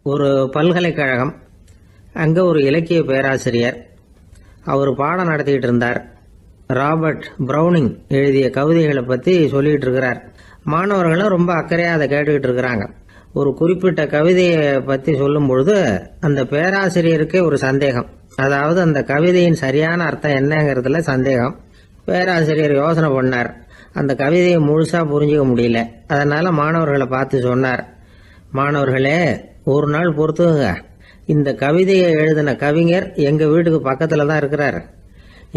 ஒரு பல்கலைக்கழகம், அங்கே ஒரு இலக்கிய பேராசிரியர். அவர் பாடம் நடத்திக்கிட்டு இருந்தார். ராபர்ட் ப்ரௌனிங் எழுதிய கவிதைகளை பற்றி சொல்லிகிட்டு இருக்கிறார். மாணவர்களும் ரொம்ப அக்கறையாக அதை கேட்டுக்கிட்டு இருக்கிறாங்க. ஒரு குறிப்பிட்ட கவிதையை பற்றி சொல்லும் பொழுது அந்த பேராசிரியருக்கே ஒரு சந்தேகம். அதாவது அந்த கவிதையின் சரியான அர்த்தம் என்னங்கிறதுல சந்தேகம். பேராசிரியர் யோசனை பண்ணார். அந்த கவிதையை முழுசாக புரிஞ்சிக்க முடியல. அதனால் மாணவர்களை பார்த்து சொன்னார், மாணவர்களே, ஒரு நாள் பொறுத்துங்க. இந்த கவிதையை எழுதின கவிஞர் எங்கள் வீட்டுக்கு பக்கத்தில் தான் இருக்கிறார்.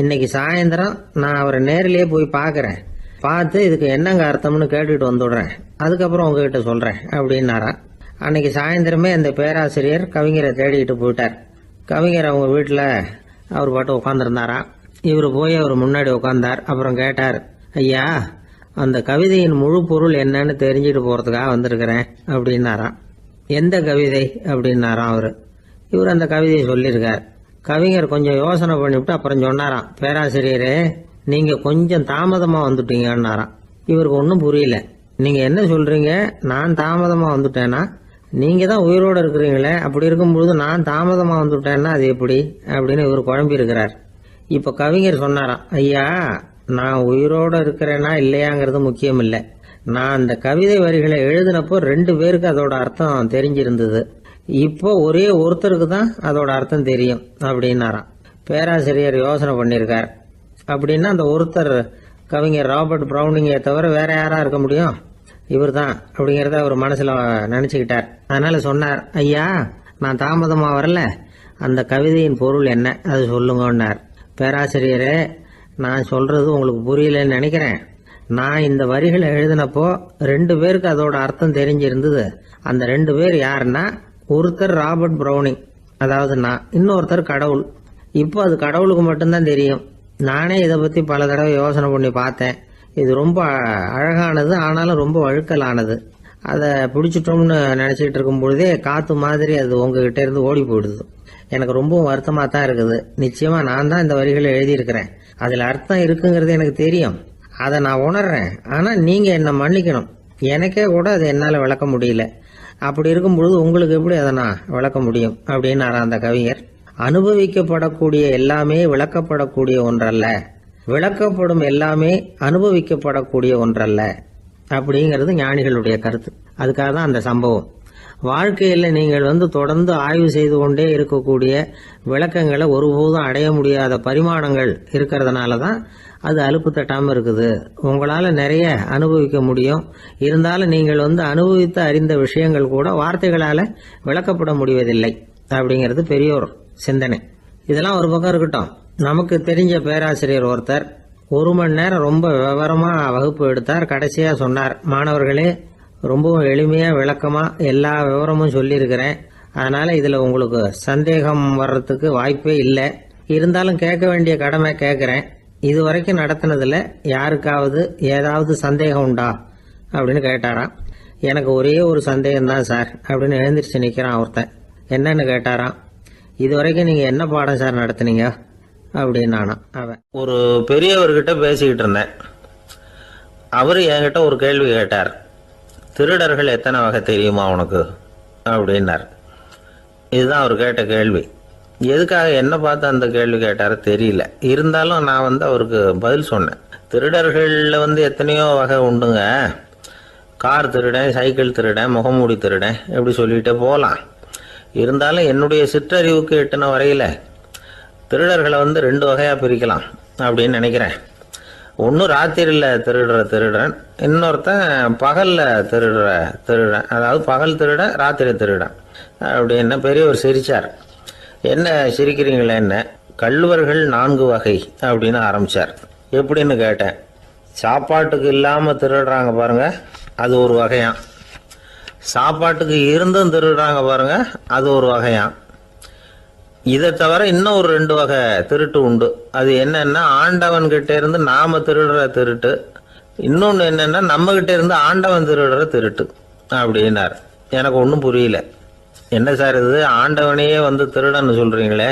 இன்னைக்கு சாயந்தரம் நான் அவரை நேரிலேயே போய் பார்க்குறேன். பார்த்து இதுக்கு என்னங்க அர்த்தம்னு கேட்டுட்டு வந்துடுறேன். அதுக்கப்புறம் உங்ககிட்ட சொல்கிறேன் அப்படின்னாராம். அன்னைக்கு சாயந்தரமே அந்த பேராசிரியர் கவிஞரை தேடிக்கிட்டு போயிட்டார். கவிஞர் அவங்க வீட்டில் அவர் பாட்டு உட்காந்துருந்தாராம். இவர் போய் அவர் முன்னாடி உட்காந்தார். அப்புறம் கேட்டார், ஐயா, அந்த கவிதையின் முழு பொருள் என்னன்னு தெரிஞ்சுட்டு போகிறதுக்காக வந்திருக்கிறேன் அப்படின்னாராம். எந்த கவிதை அப்படின்னாராம் அவர். இவர் அந்த கவிதையை சொல்லியிருக்கார். கவிஞர் கொஞ்சம் யோசனை பண்ணிவிட்டு அப்புறம் சொன்னாராம், பேராசிரியரே, நீங்கள் கொஞ்சம் தாமதமாக வந்துட்டீங்கன்னாராம். இவருக்கு ஒன்றும் புரியல. நீங்கள் என்ன சொல்கிறீங்க? நான் தாமதமாக வந்துட்டேன்னா? நீங்கள் தான் உயிரோடு இருக்கிறீங்களே, அப்படி இருக்கும்பொழுது நான் தாமதமாக வந்துட்டேன்னா அது எப்படி அப்படின்னு இவர் குழம்பி இருக்கிறார். இப்போ கவிஞர் சொன்னாராம், ஐயா, நான் உயிரோடு இருக்கிறேன்னா இல்லையாங்கிறது முக்கியம் இல்லை. நான் அந்த கவிதை வரிகளை எழுதினப்போ 2 பேருக்கு அதோட அர்த்தம் தெரிஞ்சிருந்தது. இப்போ ஒரே ஒருத்தருக்கு தான் அதோட அர்த்தம் தெரியும் அப்படின்னாராம். பேராசிரியர் யோசனை பண்ணியிருக்கார். அப்படின்னா அந்த ஒருத்தர் கவிஞர் ராபர்ட் ப்ரௌனிங்கை தவிர வேற யாரா இருக்க முடியும்? இவர் தான் அப்படிங்கிறத அவர் மனசில் நினச்சிக்கிட்டார். அதனால சொன்னார், ஐயா, நான் தாமதமாக வரல, அந்த கவிதையின் பொருள் என்ன அது சொல்லுங்கன்னார். பேராசிரியரே, நான் சொல்றது உங்களுக்கு புரியலன்னு நினைக்கிறேன். நான் இந்த வரிகளை எழுதினப்போ 2 பேருக்கு அதோட அர்த்தம் தெரிஞ்சிருந்தது. அந்த 2 பேர் யாருன்னா, ஒருத்தர் ராபர்ட் ப்ரௌனிங், அதாவது நான், இன்னொருத்தர் கடவுள். இப்போ அது கடவுளுக்கு மட்டும்தான் தெரியும். நானே இதை பற்றி பல தடவை யோசனை பண்ணி பார்த்தேன். இது ரொம்ப அழகானது, ஆனாலும் ரொம்ப வழுக்கலானது. அதை பிடிச்சிட்டோம்னு நினச்சிக்கிட்டு இருக்கும் பொழுதே காற்று மாதிரி அது உங்ககிட்ட இருந்து ஓடி போயிடுது. எனக்கு ரொம்பவும் வருத்தமாக தான் இருக்குது. நிச்சயமாக நான் தான் இந்த வரிகளை எழுதியிருக்கிறேன். அதில் அர்த்தம் இருக்குங்கிறது எனக்கு தெரியும். அதை நான் உணர்றேன். ஆனால் நீங்கள் என்னை மன்னிக்கணும். எனக்கே கூட அதை என்னால் விளக்க முடியல. அப்படி இருக்கும் பொழுது உங்களுக்கு எப்படி அதை நான் விளக்க முடியும் அப்படின்னாரா அந்த கவிஞர். அனுபவிக்கப்படக்கூடிய எல்லாமே விளக்கப்படக்கூடிய ஒன்றல்ல, விளக்கப்படும் எல்லாமே அனுபவிக்கப்படக்கூடிய ஒன்றல்ல அப்படிங்கிறது ஞானிகளுடைய கருத்து. அதுக்காக தான் அந்த சம்பவம். வாழ்க்கையில் நீங்கள் தொடர்ந்து ஆய்வு செய்து கொண்டே இருக்கக்கூடிய விளக்கங்களை ஒருபோதும் அடைய முடியாத பரிமாணங்கள் இருக்கிறதுனால தான் அது அலுப்பு தட்டாமல் இருக்குது. உங்களால் நிறைய அனுபவிக்க முடியும். இருந்தாலும் நீங்கள் அனுபவித்து அறிந்த விஷயங்கள் கூட வார்த்தைகளால் விளக்கப்பட முடிவதில்லை அப்படிங்கிறது பெரியோர் சிந்தனை. இதெல்லாம் ஒரு பக்கம் இருக்கட்டும். நமக்கு தெரிஞ்ச பேராசிரியர் ஒருத்தர் 1 மணி நேரம் ரொம்ப விவரமாக வகுப்பு எடுத்தார். கடைசியாக சொன்னார், மாணவர்களே, ரொம்பவும் எளிமையாக விளக்கமாக எல்லா விவரமும் சொல்லியிருக்கிறேன். அதனால் இதில் உங்களுக்கு சந்தேகம் வர்றதுக்கு வாய்ப்பே இல்லை. இருந்தாலும் கேட்க வேண்டிய கடமை கேட்குறேன். இது வரைக்கும் நடத்தினதில் யாருக்காவது ஏதாவது சந்தேகம் உண்டா அப்படின்னு கேட்டாராம். எனக்கு ஒரே ஒரு சந்தேகம் தான் சார் அப்படின்னு எழுந்திரிச்சு நிற்கிறான் ஒருத்தன். என்னன்னு கேட்டாராம். இது வரைக்கும் நீங்கள் என்ன பாடம் சார் நடத்துனீங்க அப்படின்னானா அவன். ஒரு பெரியவர்கிட்ட பேசிக்கிட்டு இருந்தேன். அவர் என்கிட்ட ஒரு கேள்வி கேட்டார். திருடர்கள் எத்தனை வகை தெரியுமா உனக்கு அப்படின்னார். இதுதான் அவர் கேட்ட கேள்வி. எதுக்காக என்ன பார்த்து அந்த கேள்வி கேட்டாரு தெரியல. இருந்தாலும் நான் அவருக்கு பதில் சொன்னேன். திருடர்களில் எத்தனையோ வகை உண்டுங்க. கார் திருடன், சைக்கிள் திருடன், முகமூடி திருடன், எப்படி சொல்லிகிட்டே போகலாம். இருந்தாலும் என்னுடைய சிற்றறிவுக்கு எட்டின வரையில் திருடர்களை 2 வகையாக பிரிக்கலாம் அப்படின்னு நினைக்கிறேன். ஒன்று ராத்திரியில் திருடுற திருடன், இன்னொருத்தன் பகலில் திருடுற திருடன். அதாவது பகல் திருடன், ராத்திரி திருடன் அப்படின்னு பெரியவர் சிரிச்சார். என்ன சிரிக்கிறீங்களே? என்ன, கள்வர்கள் 4 வகை அப்படின்னு ஆரம்பித்தார். எப்படின்னு கேட்டேன். சாப்பாட்டுக்கு இல்லாமல் திருடுறாங்க பாருங்க, அது ஒரு வகையாம். சாப்பாட்டுக்கு இருந்தும் திருடுறாங்க பாருங்க, அது ஒரு வகையாம். இதை தவிர இன்னும் ஒரு 2 வகை திருட்டு உண்டு. அது என்னன்னா, ஆண்டவன் கிட்ட இருந்து நாம திருடுற திருட்டு. இன்னொன்று என்னன்னா, நம்ம கிட்ட இருந்து ஆண்டவன் திருடுற திருட்டு அப்படின்னார். எனக்கு ஒன்றும் புரியல. என்ன சார் இது, ஆண்டவனையே திருடன்னு சொல்றீங்களே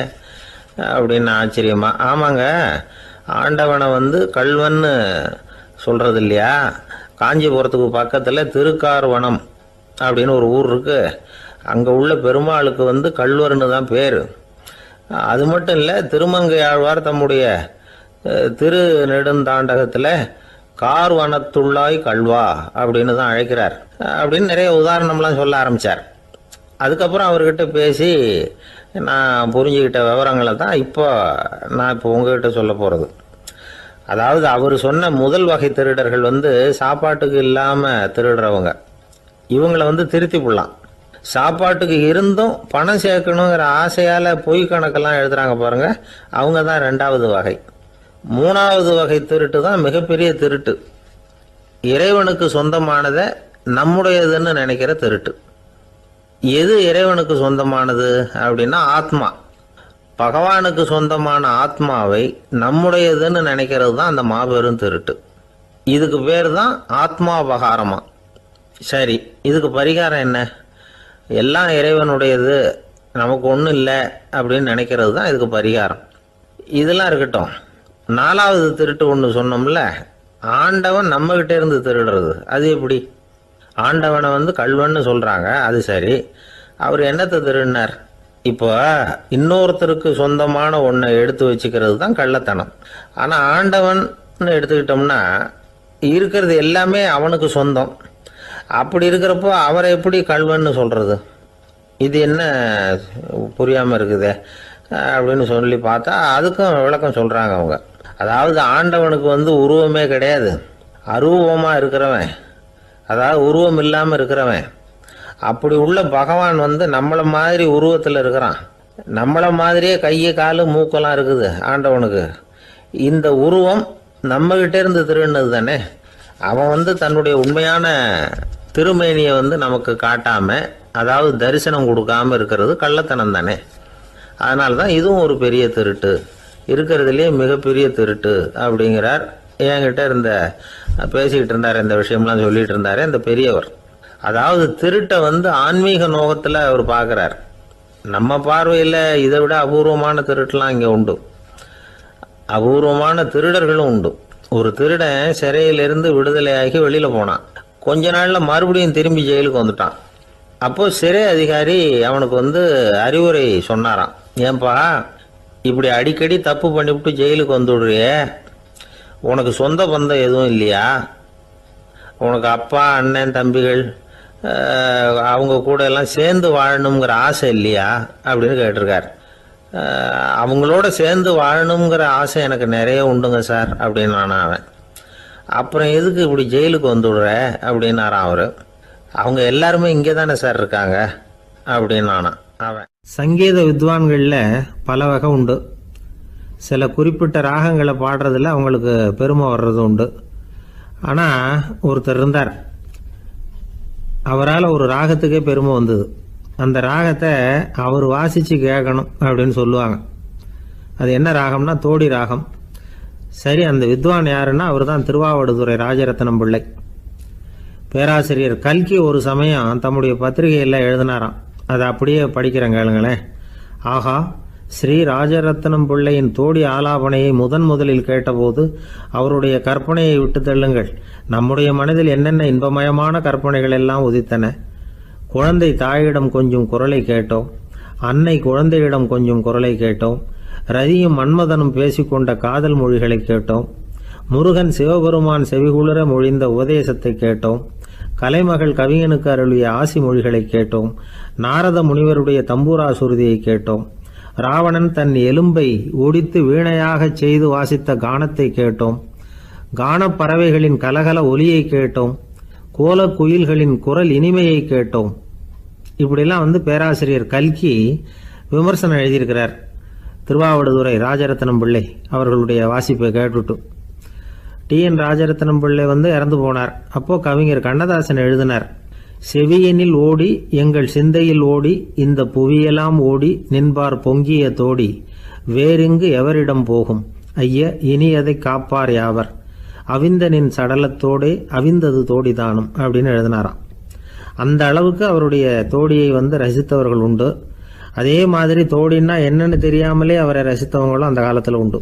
அப்படின்னு ஆச்சரியமா. ஆமாங்க, ஆண்டவனை கல்வன்னு சொல்றது இல்லையா? காஞ்சிபுரத்துக்கு பக்கத்தில் திருக்கார்வனம் அப்படின்னு ஒரு ஊர் இருக்கு. அங்கே உள்ள பெருமாளுக்கு கள்வர்னு தான் பேர். அது மட்டும் இல்லை, திருமங்கை ஆழ்வார் தம்முடைய திரு நெடுந்தாண்டகத்தில் கார்வனத்துள்ளாய் கல்வா அப்படின்னு தான் அழைக்கிறார். அப்படின்னு நிறைய உதாரணம்லாம் சொல்ல ஆரம்பித்தார். அதுக்கப்புறம் அவர்கிட்ட பேசி நான் புரிஞ்சுக்கிட்ட விவரங்களை தான் நான் இப்போ உங்ககிட்ட சொல்ல போகிறது. அதாவது அவர் சொன்ன முதல் வகை திருடர்கள் சாப்பாட்டுக்கு இல்லாமல் திருடுறவங்க. இவங்களை திருத்தி விடலாம். சாப்பாட்டுக்கு இருந்தும் பணம் சேர்க்கணுங்கிற ஆசையால் பொய் கணக்கெல்லாம் எழுதுறாங்க பாருங்க, அவங்க தான் 2வது வகை. 3வது வகை திருட்டு தான் மிகப்பெரிய திருட்டு. இறைவனுக்கு சொந்தமானதை நம்முடையதுன்னு நினைக்கிற திருட்டு. எது இறைவனுக்கு சொந்தமானது அப்படின்னா ஆத்மா. பகவானுக்கு சொந்தமான ஆத்மாவை நம்முடையதுன்னு நினைக்கிறது தான் அந்த மாபெரும் திருட்டு. இதுக்கு பேர் தான் ஆத்மாபகாரமா. சரி, இதுக்கு பரிகாரம் என்ன? எல்லாம் இறைவனுடையது, நமக்கு ஒன்றும் இல்லை அப்படின்னு நினைக்கிறது தான் இதுக்கு பரிகாரம். இதெல்லாம் இருக்கட்டும். 4வது திருட்டு ஒன்று சொன்னோம்ல, ஆண்டவன் நம்மகிட்ட இருந்து திருடுறது. அது எப்படி? ஆண்டவனை கள்வன்னு சொல்கிறாங்க, அது சரி. அவர் என்னத்தை திருடினார்? இப்போ இன்னொருத்தருக்கு சொந்தமான ஒன்றை எடுத்து வச்சுக்கிறது தான் கள்ளத்தனம். ஆனால் ஆண்டவன் எடுத்துக்கிட்டோம்னா இருக்கிறது எல்லாமே அவனுக்கு சொந்தம். அப்படி இருக்கிறப்போ அவரை எப்படி கள்வன்னு சொல்கிறது? இது என்ன புரியாமல் இருக்குதே அப்படின்னு சொல்லி பார்த்தா அதுக்கும் விளக்கம் சொல்கிறாங்க அவங்க. அதாவது ஆண்டவனுக்கு உருவமே கிடையாது, அரூபமாக இருக்கிறவன், அதாவது உருவம் இல்லாமல் இருக்கிறவன். அப்படி உள்ள பகவான் நம்மளை மாதிரி உருவத்தில் இருக்கிறான். நம்மளை மாதிரியே கையை காலு மூக்கெல்லாம் இருக்குது ஆண்டவனுக்கு. இந்த உருவம் நம்மகிட்ட இருந்து திருடினது தானே. அவன் தன்னுடைய உண்மையான திருமேனியை நமக்கு காட்டாம, அதாவது தரிசனம் கொடுக்காம இருக்கிறது கள்ளத்தனம் தானே. அதனால தான் இதுவும் ஒரு பெரிய திருட்டு, இருக்கிறதுலேயே மிகப்பெரிய திருட்டு அப்படிங்கிறார். என்கிட்ட பேசிக்கிட்டு இருந்தார், இந்த விஷயம்லாம் சொல்லிட்டு இருந்தாரு இந்த பெரியவர். அதாவது திருட்டை ஆன்மீக நோகத்தில் அவர் பார்க்குறார். நம்ம பார்வையில் இதை விட அபூர்வமான திருட்டுலாம் இங்கே உண்டு, அபூர்வமான திருடர்களும் உண்டு. ஒரு திருடன் சிறையிலிருந்து விடுதலையாகி வெளியில் போனான். கொஞ்ச நாளில் மறுபடியும் திரும்பி ஜெயிலுக்கு வந்துட்டான். அப்போது சிறை அதிகாரி அவனுக்கு அறிவுரை சொன்னாராம். ஏன்பா இப்படி அடிக்கடி தப்பு பண்ணிவிட்டு ஜெயிலுக்கு வந்துவிடுறியே, உனக்கு சொந்த பந்தம் எதுவும் இல்லையா? உனக்கு அப்பா, அண்ணன், தம்பிகள் அவங்க கூட எல்லாம் சேர்ந்து வாழணுங்கிற ஆசை இல்லையா அப்படின்னு கேட்டிருக்கார். அவங்களோட சேர்ந்து வாழணுங்கிற ஆசை எனக்கு நிறைய உண்டுங்க சார் அப்படின்னு அவன். அப்புறம் எதுக்கு இப்படி ஜெயிலுக்கு வந்துவிடுற அப்படின்னாரான் அவர். அவங்க எல்லாருமே இங்கே தானே சார் இருக்காங்க அப்படின்னு அவன். சங்கீத வித்வான்களில் பல வகை உண்டு. சில குறிப்பிட்ட ராகங்களை பாடுறதுல அவங்களுக்கு பெருமை வர்றது உண்டு. ஆனால் ஒருத்தர் இருந்தார், அவரால் ஒரு ராகத்துக்கே பெருமை வந்தது. அந்த ராகத்தை அவர் வாசித்து கேட்கணும் அப்படின்னு சொல்லுவாங்க. அது என்ன ராகம்னா தோடி ராகம். சரி, அந்த வித்வான் யாருன்னா அவர் தான் திருவாவடுதுறை ராஜரத்னம் பிள்ளை. பேராசிரியர் கல்கி ஒரு சமயம் தம்முடைய பத்திரிகையில் எழுதினாராம். அதை அப்படியே படிக்கிறேன் கேளுங்களேன். ஆகா, ஸ்ரீ ராஜரத்னம் பிள்ளையின் தோடி ஆலாபனையை முதலில் கேட்டபோது அவருடைய கற்பனையை விட்டு தள்ளுங்கள். நம்முடைய மனதில் என்னென்ன இன்பமயமான கற்பனைகள் எல்லாம் உதித்தன. குழந்தை தாயிடம் கொஞ்சம் குரலை கேட்டோம், அன்னை குழந்தையிடம் கொஞ்சம் குரலை கேட்டோம், ரதியும் மன்மதனும் பேசிக்கொண்ட காதல் மொழிகளை கேட்டோம், முருகன் சிவபெருமான் செவிகுளிர மொழிந்த உபதேசத்தை கேட்டோம், கலைமகள் கவிஞனுக்கு அருளிய ஆசி மொழிகளை கேட்டோம், நாரத முனிவருடைய தம்பூரா சுருதியை கேட்டோம், ராவணன் தன் எலும்பை ஒடித்து வீணையாகச் செய்து வாசித்த கானத்தை கேட்டோம், கானப் பறவைகளின் கலகல ஒலியை கேட்டோம், கோலக் குயில்களின் குரல் இனிமையை கேட்டோம். இப்படிலாம் பேராசிரியர் கல்கி விமர்சனம் எழுதியிருக்கிறார். திருவாவடுதுறை ராஜரத்னம் பிள்ளை அவர்களுடைய வாசிப்பை கேட்டுட்டு டி.என். ராஜரத்னம் பிள்ளை இறந்து போனார். அப்போ கவிஞர் கண்ணதாசன் எழுதினார், செவியனில் ஓடி எங்கள் சிந்தையில் ஓடி இந்த புவியெல்லாம் ஓடி நின்பார் பொங்கிய தோடி வேறிங்கு எவரிடம் போகும் ஐய இனி அதை காப்பார் யாவர் அவிந்தனின் சடலத்தோடே அவிந்தது தோடிதானும் அப்படின்னு எழுதினாராம். அந்த அளவுக்கு அவருடைய தோடியை ரசித்தவர்கள் உண்டு. அதே மாதிரி தோடின்னா என்னன்னு தெரியாமலே அவரை ரசித்தவங்களும் அந்த காலத்தில் உண்டு.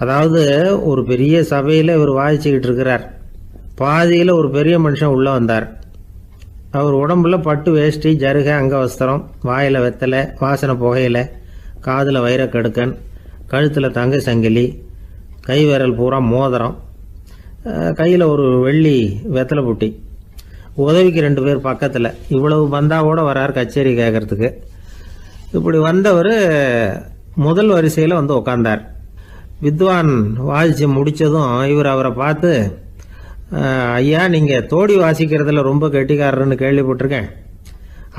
அதாவது ஒரு பெரிய சபையில் இவர் வாசிச்சுக்கிட்டு இருக்கிறார். பாதியில் ஒரு பெரிய மனுஷன் உள்ளே வந்தார். அவர் உடம்புல பட்டு வேஷ்டி, ஜருகை, அங்கவஸ்திரம், வாயில் வெத்தலை, வாசனை புகையில, காதில் வைரக்கடுக்கன், கழுத்தில் தங்க சங்கிலி, கை விரல் பூரா மோதிரம், கையில் ஒரு வெள்ளி வெத்தலை புட்டி, உதவிக்கு 2 பேர் பக்கத்தில். இவ்வளவு பந்தாவோடு வரார் கச்சேரி கேட்கறதுக்கு. இப்படி வந்தவர் முதல் வரிசையில் வந்து உட்காந்தார். வித்வான் வாசித்து முடித்ததும் இவர் அவரை பார்த்து, ஐயா, நீங்கள் தோடி வாசிக்கிறதுல ரொம்ப கெட்டிக்காரர்னு கேள்விப்பட்டிருக்கேன்,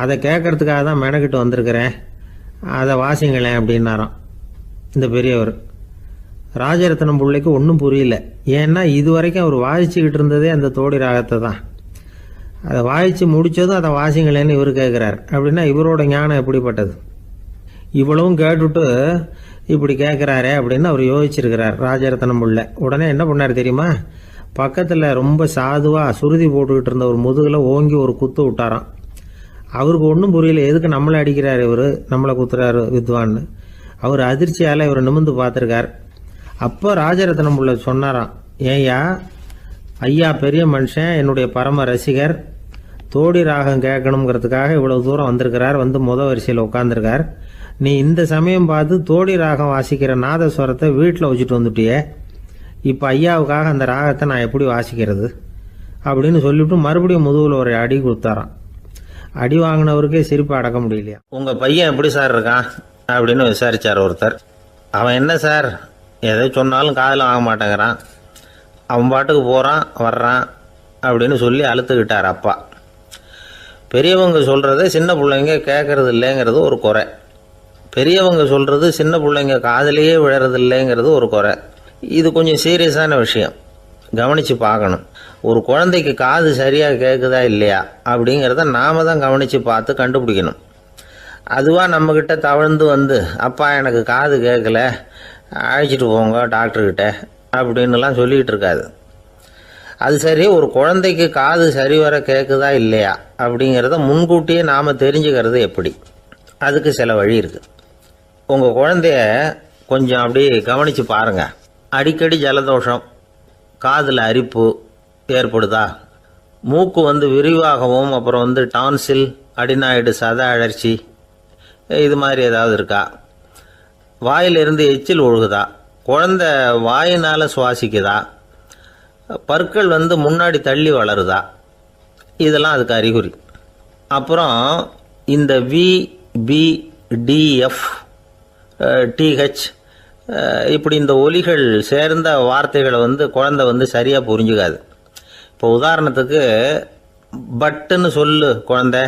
அதை கேட்கறதுக்காக தான் மெனக்கிட்டு வந்திருக்கிறேன், அதை வாசிங்களேன் அப்படின்னாராம் இந்த பெரியவர். ராஜரத்னம் பிள்ளைக்கு ஒன்றும் புரியல. ஏன்னா இது வரைக்கும் அவர் வாசிச்சுக்கிட்டு இருந்ததே அந்த தோடி ராகத்தை தான். அதை வாசித்து முடித்ததும் அதை வாசிங்களேன்னு இவர் கேட்குறார். அப்படின்னா இவரோட ஞானம் எப்படிப்பட்டது? இவ்வளவும் கேட்டுட்டு இப்படி கேட்குறாரே அப்படின்னு அவர் யோசிச்சிருக்கிறார் ராஜரத்னம் பிள்ளை. உடனே என்ன பண்ணார் தெரியுமா? பக்கத்தில் ரொம்ப சாதுவாக சுருதி போட்டுக்கிட்டு இருந்த ஒரு முதுகில் ஓங்கி ஒரு குத்து விட்டாராம். அவருக்கு ஒன்றும் புரியல, எதுக்கு நம்மளை அடிக்கிறார் இவர், நம்மளை குத்துறாரு வித்வான்னு. அவர் அதிர்ச்சியால் இவர் நிமிர்ந்து பார்த்துருக்கார். அப்போ ராஜரத்னம் பிள்ளை சொன்னாராம், ஏய்யா, ஐயா பெரிய மனுஷன், என்னுடைய பரம ரசிகர், தோடி ராகம் கேட்கணுங்கிறதுக்காக இவ்வளவு தூரம் வந்திருக்கிறார், வந்து வரிசையில் உட்காந்துருக்கார். நீ இந்த சமயம் பார்த்து தோடி ராகம் வாசிக்கிற நாதஸ்வரத்தை வீட்டில் வச்சுட்டு வந்துட்டியே, இப்போ ஐயாவுக்காக அந்த ராகத்தை நான் எப்படி வாசிக்கிறது அப்படின்னு சொல்லிவிட்டு மறுபடியும் முதுகில் ஒரு அடி கொடுத்தாராம். அடி வாங்கினவருக்கே சிரிப்பு அடக்க முடியலையா. உங்கள் பையன் எப்படி சார் இருக்கான் அப்படின்னு விசாரித்தார் ஒருத்தர். அவன் என்ன சார், எதை சொன்னாலும் காதில் வாங்க மாட்டேங்கிறான், அவன் பாட்டுக்கு போகிறான் வர்றான் அப்படின்னு சொல்லி அழுத்துக்கிட்டார் அப்பா. பெரியவங்க சொல்கிறத சின்ன பிள்ளைங்க கேட்கறது இல்லைங்கிறது ஒரு குறை, பெரியவங்க சொல்கிறது சின்ன பிள்ளைங்க காதிலேயே விழறது இல்லைங்கிறது ஒரு குறை. இது கொஞ்சம் சீரியஸான விஷயம், கவனித்து பார்க்கணும். ஒரு குழந்தைக்கு காது சரியாக கேட்குதா இல்லையா அப்படிங்கிறத நாம் தான் கவனித்து பார்த்து கண்டுபிடிக்கணும். அதுவாக நம்மக்கிட்ட தவழ்ந்து வந்து, அப்பா எனக்கு காது கேட்கல, அழைச்சிட்டு போங்க டாக்டர்கிட்ட அப்படின்னுலாம் சொல்லிகிட்டு இருக்காது. அது சரி, ஒரு குழந்தைக்கு காது சரிவர கேட்குதா இல்லையா அப்படிங்கிறத முன்கூட்டியே நாம் தெரிஞ்சுக்கிறது எப்படி? அதுக்கு சில வழி இருக்குது. உங்கள் குழந்தைய கொஞ்சம் அப்படி கவனித்து பாருங்கள். அடிக்கடி ஜலதோஷம், காதில் அரிப்பு ஏற்படுதா, மூக்கு விரிவாகவும், அப்புறம் டான்சில், அடினாய்டு, சத அழற்சி, இது மாதிரி ஏதாவது இருக்கா, வாயிலிருந்து எச்சில் ஒழுகுதா, குழந்தை வாயினால் சுவாசிக்குதா, பற்கள் முன்னாடி தள்ளி வளருதா, இதெல்லாம் அதுக்கு அறிகுறி. அப்புறம் இந்த VBDF TH இப்படி இந்த ஒலிகள் சேர்ந்த வார்த்தைகளை குழந்தை சரியாக புரிஞ்சுக்காது. இப்போ உதாரணத்துக்கு பட்டுன்னு சொல்லு குழந்தை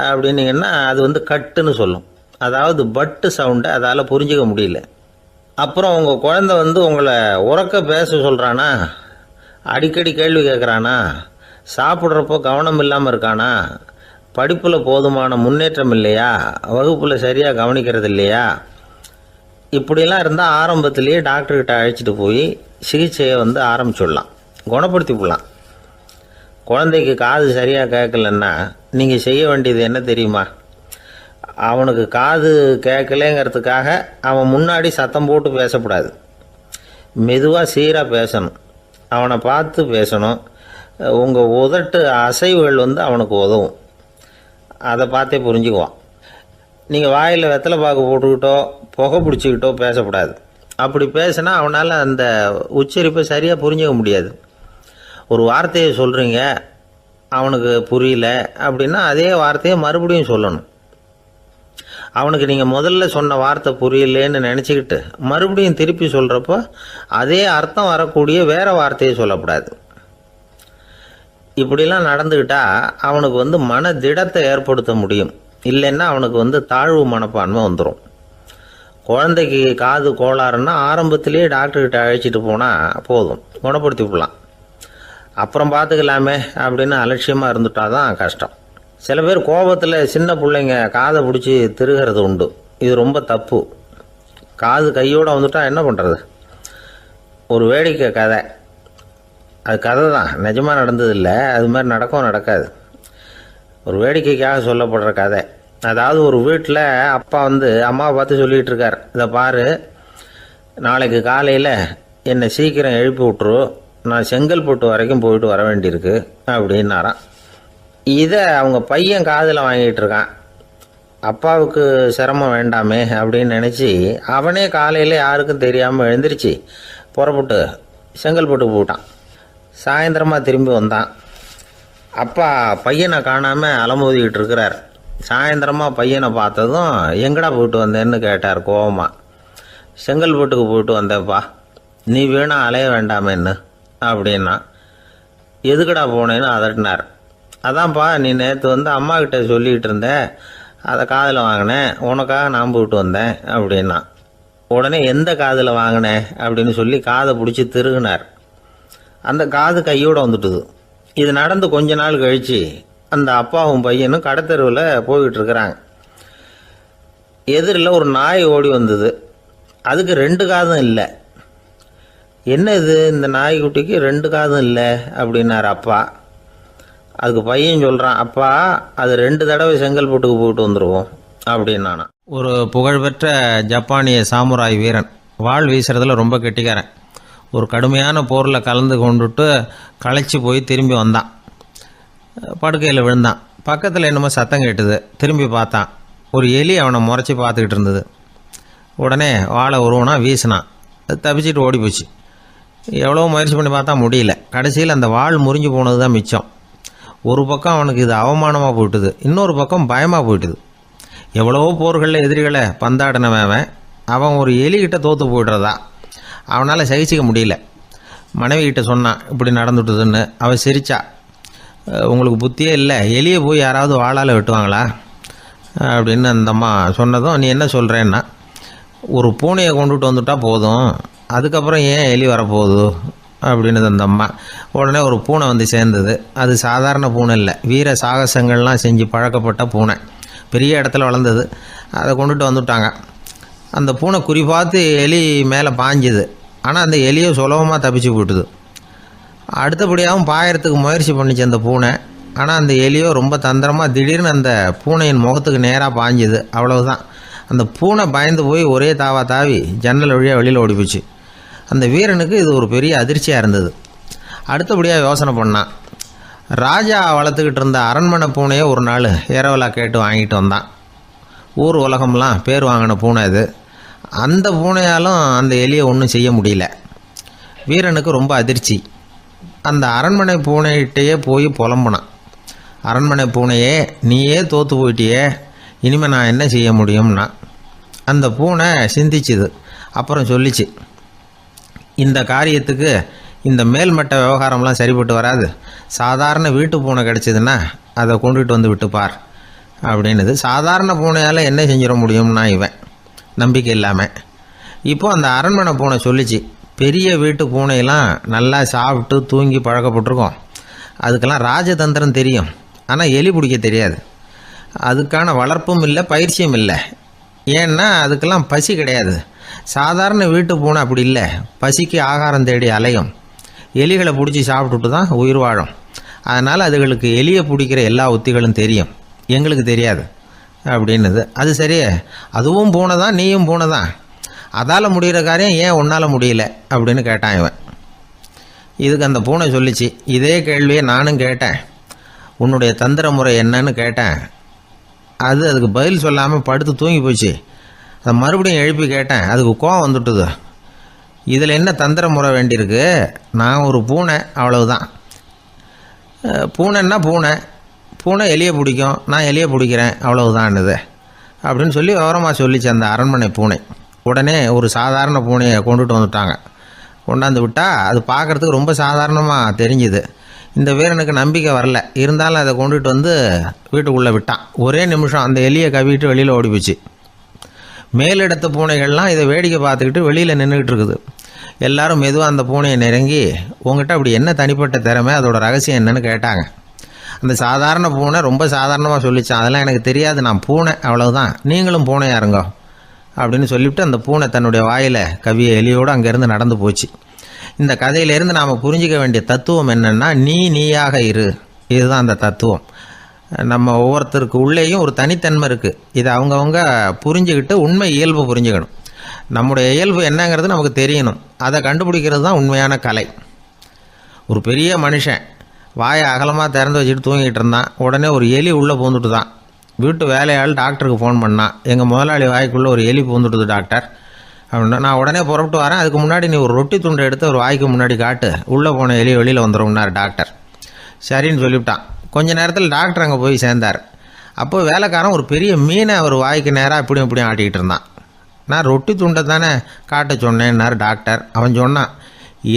அப்படின்னீங்கன்னா அது கட்டுன்னு சொல்லும். அதாவது பட்டு சவுண்டை அதால் புரிஞ்சுக்க முடியல. அப்புறம் உங்கள் குழந்தை உங்களை உறக்க பேச சொல்கிறானா, அடிக்கடி கேள்வி கேட்குறானா, சாப்பிட்றப்போ கவனம் இல்லாமல் இருக்கானா, படிப்பில் போதுமான முன்னேற்றம் இல்லையா, வகுப்பில் சரியாக கவனிக்கிறது இல்லையா, இப்படிலாம் இருந்தால் ஆரம்பத்திலேயே டாக்டர்கிட்ட அழைச்சிட்டு போய் சிகிச்சையை ஆரம்பிச்சுடலாம், குணப்படுத்தி விடலாம். குழந்தைக்கு காது சரியாக கேட்கலன்னா நீங்கள் செய்ய வேண்டியது என்ன தெரியுமா? அவனுக்கு காது கேட்கலேங்கிறதுக்காக அவன் முன்னாடி சத்தம் போட்டு பேசக்கூடாது. மெதுவாக சீராக பேசணும், அவனை பார்த்து பேசணும். உங்கள் உதட்டு அசைவுகள் அவனுக்கு உதவும், அதை பார்த்தே புரிஞ்சுக்குவான். நீங்கள் வாயில் வெத்தலை பாக்கு போட்டுக்கிட்டோ புகை பிடிச்சிக்கிட்டோ பேசக்கூடாது. அப்படி பேசினா அவனால் அந்த உச்சரிப்பை சரியாக புரிஞ்சிக்க முடியாது. ஒரு வார்த்தையை சொல்கிறீங்க, அவனுக்கு புரியல அப்படின்னா அதே வார்த்தையை மறுபடியும் சொல்லணும். அவனுக்கு நீங்கள் முதல்ல சொன்ன வார்த்தை புரியலேன்னு நினச்சிக்கிட்டு மறுபடியும் திருப்பி சொல்கிறப்போ அதே அர்த்தம் வரக்கூடிய வேறு வார்த்தையை சொல்லக்கூடாது. இப்படிலாம் நடந்துக்கிட்டால் அவனுக்கு மன திடத்தை ஏற்படுத்த முடியும். இல்லைன்னா அவனுக்கு தாழ்வு மனப்பான்மை வந்துடும். குழந்தைக்கு காது கோளாறுன்னா ஆரம்பத்திலேயே டாக்டர்கிட்ட அழைச்சிட்டு போனால் போதும், குணப்படுத்தி விடலாம். அப்புறம் பார்த்துக்கலாமே அப்படின்னு அலட்சியமாக இருந்துட்டா தான் கஷ்டம். சில பேர் கோபத்தில் சின்ன பிள்ளைங்க காதை பிடிச்சி திருகிறது உண்டு. இது ரொம்ப தப்பு. காது கையோடு வந்துட்டால் என்ன பண்ணுறது? ஒரு வேடிக்கை கதை, அது கதை தான், நிஜமாக நடந்ததில்லை, அது மாதிரி நடக்கவும் நடக்காது. ஒரு வேடிக்கைக்காக சொல்லப்படுற கதை. அதாவது ஒரு வீட்டில் அப்பா அம்மாவை பார்த்து சொல்லிகிட்டு இருக்கார், இதை பாரு, நாளைக்கு காலையில் என்னை சீக்கிரம் எழுப்பி விட்டுரு, நான் செங்கல்பட்டு வரைக்கும் போயிட்டு வர வேண்டியிருக்கு அப்படின்னாராம். இதை அவங்க பையன் காதில் வாங்கிட்டு இருக்கான். அப்பாவுக்கு சிரமம் வேண்டாமே அப்படின்னு நினச்சி அவனே காலையில் யாருக்கும் தெரியாமல் எழுந்திரிச்சு புறப்பட்டு செங்கல்பட்டுக்கு போட்டான். சாயந்தரமாக திரும்பி வந்தான். அப்பா பையனை காணாமல் அலமோதிக்கிட்டு இருக்கிறார். சாயந்தரமாக பையனை பார்த்ததும் எங்கடா போயிட்டு வந்தேன்னு கேட்டார் கோவமாக. செங்கல்பட்டுக்கு போயிட்டு வந்தேப்பா, நீ வேணா அலைய வேண்டாமேன்னு அப்படின்னா. எதுக்கடா போனேன்னு அதட்டினார். அதான்ப்பா, நீ நேற்று வந்து அம்மா கிட்ட சொல்லிகிட்டு இருந்த, அதை காதில் வாங்கினேன், உனக்காக நான் போயிட்டு வந்தேன் அப்படின்னா. உடனே எந்த காதில் வாங்கினேன் அப்படின்னு சொல்லி காதை பிடிச்சி திருகினார். அந்த காது கையோடு வந்துட்டுது. இது நடந்து கொஞ்ச நாள் கழித்து அந்த அப்பாவும் பையனும் கடத்தெருவில் போய்கிட்டு இருக்கிறாங்க. எதிரில் ஒரு நாய் ஓடி வந்தது. அதுக்கு 2 காதும் இல்லை. என்ன இது, இந்த நாய்க்குட்டிக்கு 2 காதும் இல்லை அப்படின்னார் அப்பா. அதுக்கு பையன் சொல்கிறான், அப்பா அது 2 தடவை செங்கல்பட்டுக்கு போயிட்டு வந்துடுவோம் அப்படின்னானா. ஒரு புகழ்பெற்ற ஜப்பானிய சாமுராய் வீரன், வாள் வீசுறதுல ரொம்ப கெட்டிக்காரன். ஒரு கடுமையான போரில் கலந்து கொண்டுட்டு களைச்சி போய் திரும்பி வந்தான். படுக்கையில் விழுந்தான். பக்கத்தில் என்னமோ சத்தம் கேட்டுது. திரும்பி பார்த்தான். ஒரு எலி அவனை முறைச்சி பார்த்துக்கிட்டு இருந்தது. உடனே வாழை உருவனா வீசினான். அது தப்பிச்சிட்டு ஓடி போச்சு. எவ்வளோ முயற்சி பண்ணி பார்த்தா முடியல. கடைசியில் அந்த வாள் முறிஞ்சு போனது தான் மிச்சம். ஒரு பக்கம் அவனுக்கு இது அவமானமாக போயிட்டுது, இன்னொரு பக்கம் பயமாக போயிட்டுது. எவ்வளவோ போர்களில் எதிரிகளை பந்தாடினவன் அவன் ஒரு எலிகிட்ட தோற்று போய்டுறதா அவனால் சகிச்சிக்க முடியல. மனைவிகிட்ட சொன்னான் இப்படி நடந்துட்டுதுன்னு. அவள் சிரிச்சா. உங்களுக்கு புத்தியே இல்லை, எலியை போய் யாராவது வாளால் வெட்டுவாங்களா அப்படின்னு அந்த அம்மா சொன்னதும், நீ என்ன சொல்கிறேன்னா, ஒரு பூனையை கொண்டுட்டு வந்துட்டா போதும், அதுக்கப்புறம் ஏன் எலி வரப்போகுது அப்படின்னு அந்த அம்மா. உடனே ஒரு பூனை வந்து சேர்ந்தது. அது சாதாரண பூனை இல்லை, வீர சாகசங்கள்லாம் செஞ்சு பழக்கப்பட்ட பூனை. பெரிய இடத்துல வளர்ந்தது. அதை கொண்டுட்டு வந்துட்டாங்க. அந்த பூனை குறி பார்த்து எலி மேலே பாஞ்சுது. ஆனால் அந்த எலியை சுலபமாக தப்பிச்சு போட்டுது. அடுத்தபடியாகவும் பாயறதுக்கு முயற்சி பண்ணிச்சு அந்த பூனை. ஆனால் அந்த எலியோ ரொம்ப தந்திரமாக திடீர்னு அந்த பூனையின் முகத்துக்கு நேராக பாஞ்சுது. அவ்வளவுதான். அந்த பூனை பயந்து போய் ஒரே தாவா தாவி ஜன்னல் வழியாக வெளியில் ஓடி போச்சு. அந்த வீரனுக்கு இது ஒரு பெரிய அதிர்ச்சியாக இருந்தது. அடுத்தபடியாக யோசனை பண்ணான். ராஜா வளர்த்துக்கிட்டு இருந்த அரண்மனை பூனையை ஒரு நாள் ஏரவலா கேட்டு வாங்கிட்டு வந்தான். ஊர் உலகம்லாம் பேர் வாங்கின பூனை அது. அந்த பூனையாலும் அந்த எலியை ஒன்றும் செய்ய முடியல. வீரனுக்கு ரொம்ப அதிர்ச்சி. அந்த அரண்மனை பூனைகிட்டையே போய் புலம்புனான். அரண்மனை பூனையே, நீயே தோற்று போயிட்டியே, இனிமேல் நான் என்ன செய்ய முடியும்னா. அந்த பூனை சிந்திச்சுது. அப்புறம் சொல்லிச்சு, இந்த காரியத்துக்கு இந்த மேல்மட்ட விவகாரம்லாம் சரிப்பட்டு வராது. சாதாரண வீட்டு பூனை கிடச்சிதுன்னா அதை கொண்டுகிட்டு வந்து விட்டுப்பார் அப்படின்னுது. சாதாரண பூனையால் என்ன செஞ்சிட முடியும்னா இவன் நம்பிக்கை இல்லாமல். இப்போ அந்த அரண்மனை பூனை சொல்லிச்சு, பெரிய வீட்டு பூனையெல்லாம் நல்லா சாப்பிட்டு தூங்கி பழக்கப்பட்டிருக்கோம். அதுக்கெல்லாம் ராஜதந்திரம் தெரியும், ஆனால் எலி பிடிக்க தெரியாது. அதுக்கான வளர்ப்பும் இல்லை, பயிற்சியும் இல்லை. ஏன்னா அதுக்கெல்லாம் பசி கிடையாது. சாதாரண வீட்டு பூனை அப்படி இல்லை, பசிக்கு ஆகாரம் தேடி அலையும். எலிகளை பிடிச்சி சாப்பிட்டுட்டு தான் உயிர் வாழும். அதனால் அதுகளுக்கு எலியை பிடிக்கிற எல்லா உத்திகளும் தெரியும், எங்களுக்கு தெரியாது அப்படின்னுது. அது சரியே, அதுவும் பூனை தான், நீயும் பூனை தான், அதால் முடிகிற காரியம் ஏன் உன்னால் முடியல அப்படின்னு கேட்டான் இவன். இதுக்கு அந்த பூனை சொல்லிச்சு, இதே கேள்வியை நானும் கேட்டேன், உன்னுடைய தந்திர முறை என்னன்னு கேட்டேன். அதுக்கு பதில் சொல்லாமல் படுத்து தூங்கி போச்சு. அதை மறுபடியும் எழுப்பி கேட்டேன், அதுக்கு கோவம் வந்துட்டுது. இதில் என்ன தந்திர முறை வேண்டியிருக்கு, நான் ஒரு பூனை, அவ்வளவுதான். பூனைன்னா பூனை, பூனை எலியை பிடிக்கும், நான் எலியை பிடிக்கிறேன், அவ்வளவுதான்னுது அப்படின்னு சொல்லி விவரமாக சொல்லிச்சு அந்த அரண்மனை பூனை. உடனே ஒரு சாதாரண பூனையை கொண்டுட்டு வந்துட்டாங்க. கொண்டாந்து விட்டால் அது பார்க்குறதுக்கு ரொம்ப சாதாரணமாக தெரிஞ்சுது. இந்த வீரனுக்கு நம்பிக்கை வரல. இருந்தாலும் அதை கொண்டுட்டு வந்து வீட்டுக்குள்ளே விட்டான். ஒரே நிமிஷம் அந்த எலியை கவிட்டு வெளியில் ஓடிப்போச்சு. மேலிடத்து பூனைகள்லாம் இதை வேடிக்கை பார்த்துக்கிட்டு வெளியில் நின்றுக்கிட்டு இருக்குது. எல்லாரும் மெதுவாக அந்த பூனையை நெருங்கி, உங்ககிட்ட அப்படி என்ன தனிப்பட்ட திறமை, அதோட ரகசியம் என்னன்னு கேட்டாங்க. அந்த சாதாரண பூனை ரொம்ப சாதாரணமாக சொல்லிச்சான், அதெல்லாம் எனக்கு தெரியாது, நான் பூனை, அவ்வளவுதான், நீங்களும் பூனையாக இருங்கோ அப்படின்னு சொல்லிவிட்டு அந்த பூனை தன்னுடைய வாயில் கவிய எலியோடு அங்கேருந்து நடந்து போச்சு. இந்த கதையிலேருந்து நாம் புரிஞ்சிக்க வேண்டிய தத்துவம் என்னென்னா, நீயாக இரு. இதுதான் அந்த தத்துவம். நம்ம ஒவ்வொருத்தருக்கு உள்ளேயும் ஒரு தனித்தன்மை இருக்குது. இதை அவங்கவுங்க புரிஞ்சுக்கிட்டு உண்மை இயல்பு புரிஞ்சுக்கணும். நம்முடைய இயல்பு என்னங்கிறது நமக்கு தெரியணும். அதை கண்டுபிடிக்கிறது தான் உண்மையான கலை. ஒரு பெரிய மனுஷன் வாயை அகலமாக திறந்து வச்சுட்டு தூங்கிட்டு இருந்தான். உடனே ஒரு எலி உள்ளே பூந்துட்டு தான். வீட்டு வேலையாள் டாக்டருக்கு ஃபோன் பண்ணான். எங்கள் முதலாளி வாய்க்குள்ளே ஒரு எலி பூந்துட்டுது டாக்டர் அப்படின்னா. நான் உடனே புறப்பட்டு வரேன், அதுக்கு முன்னாடி நீ ஒரு ரொட்டி துண்டை எடுத்து ஒரு வாய்க்கு முன்னாடி காட்டு, உள்ளே போன எலி வெளியில் வந்துடும்னார் டாக்டர். சரின்னு சொல்லிவிட்டான். கொஞ்ச நேரத்தில் டாக்டர் அங்கே போய் சேர்ந்தார். அப்போ வேலைக்காரன் ஒரு பெரிய மீனை அவர் வாய்க்கு நேராக இப்படியும் இப்படியும் ஆட்டிக்கிட்டு இருந்தான். நான் ரொட்டி துண்டை தானே காட்ட சொன்னேன்னார் டாக்டர். அவன் சொன்னான்,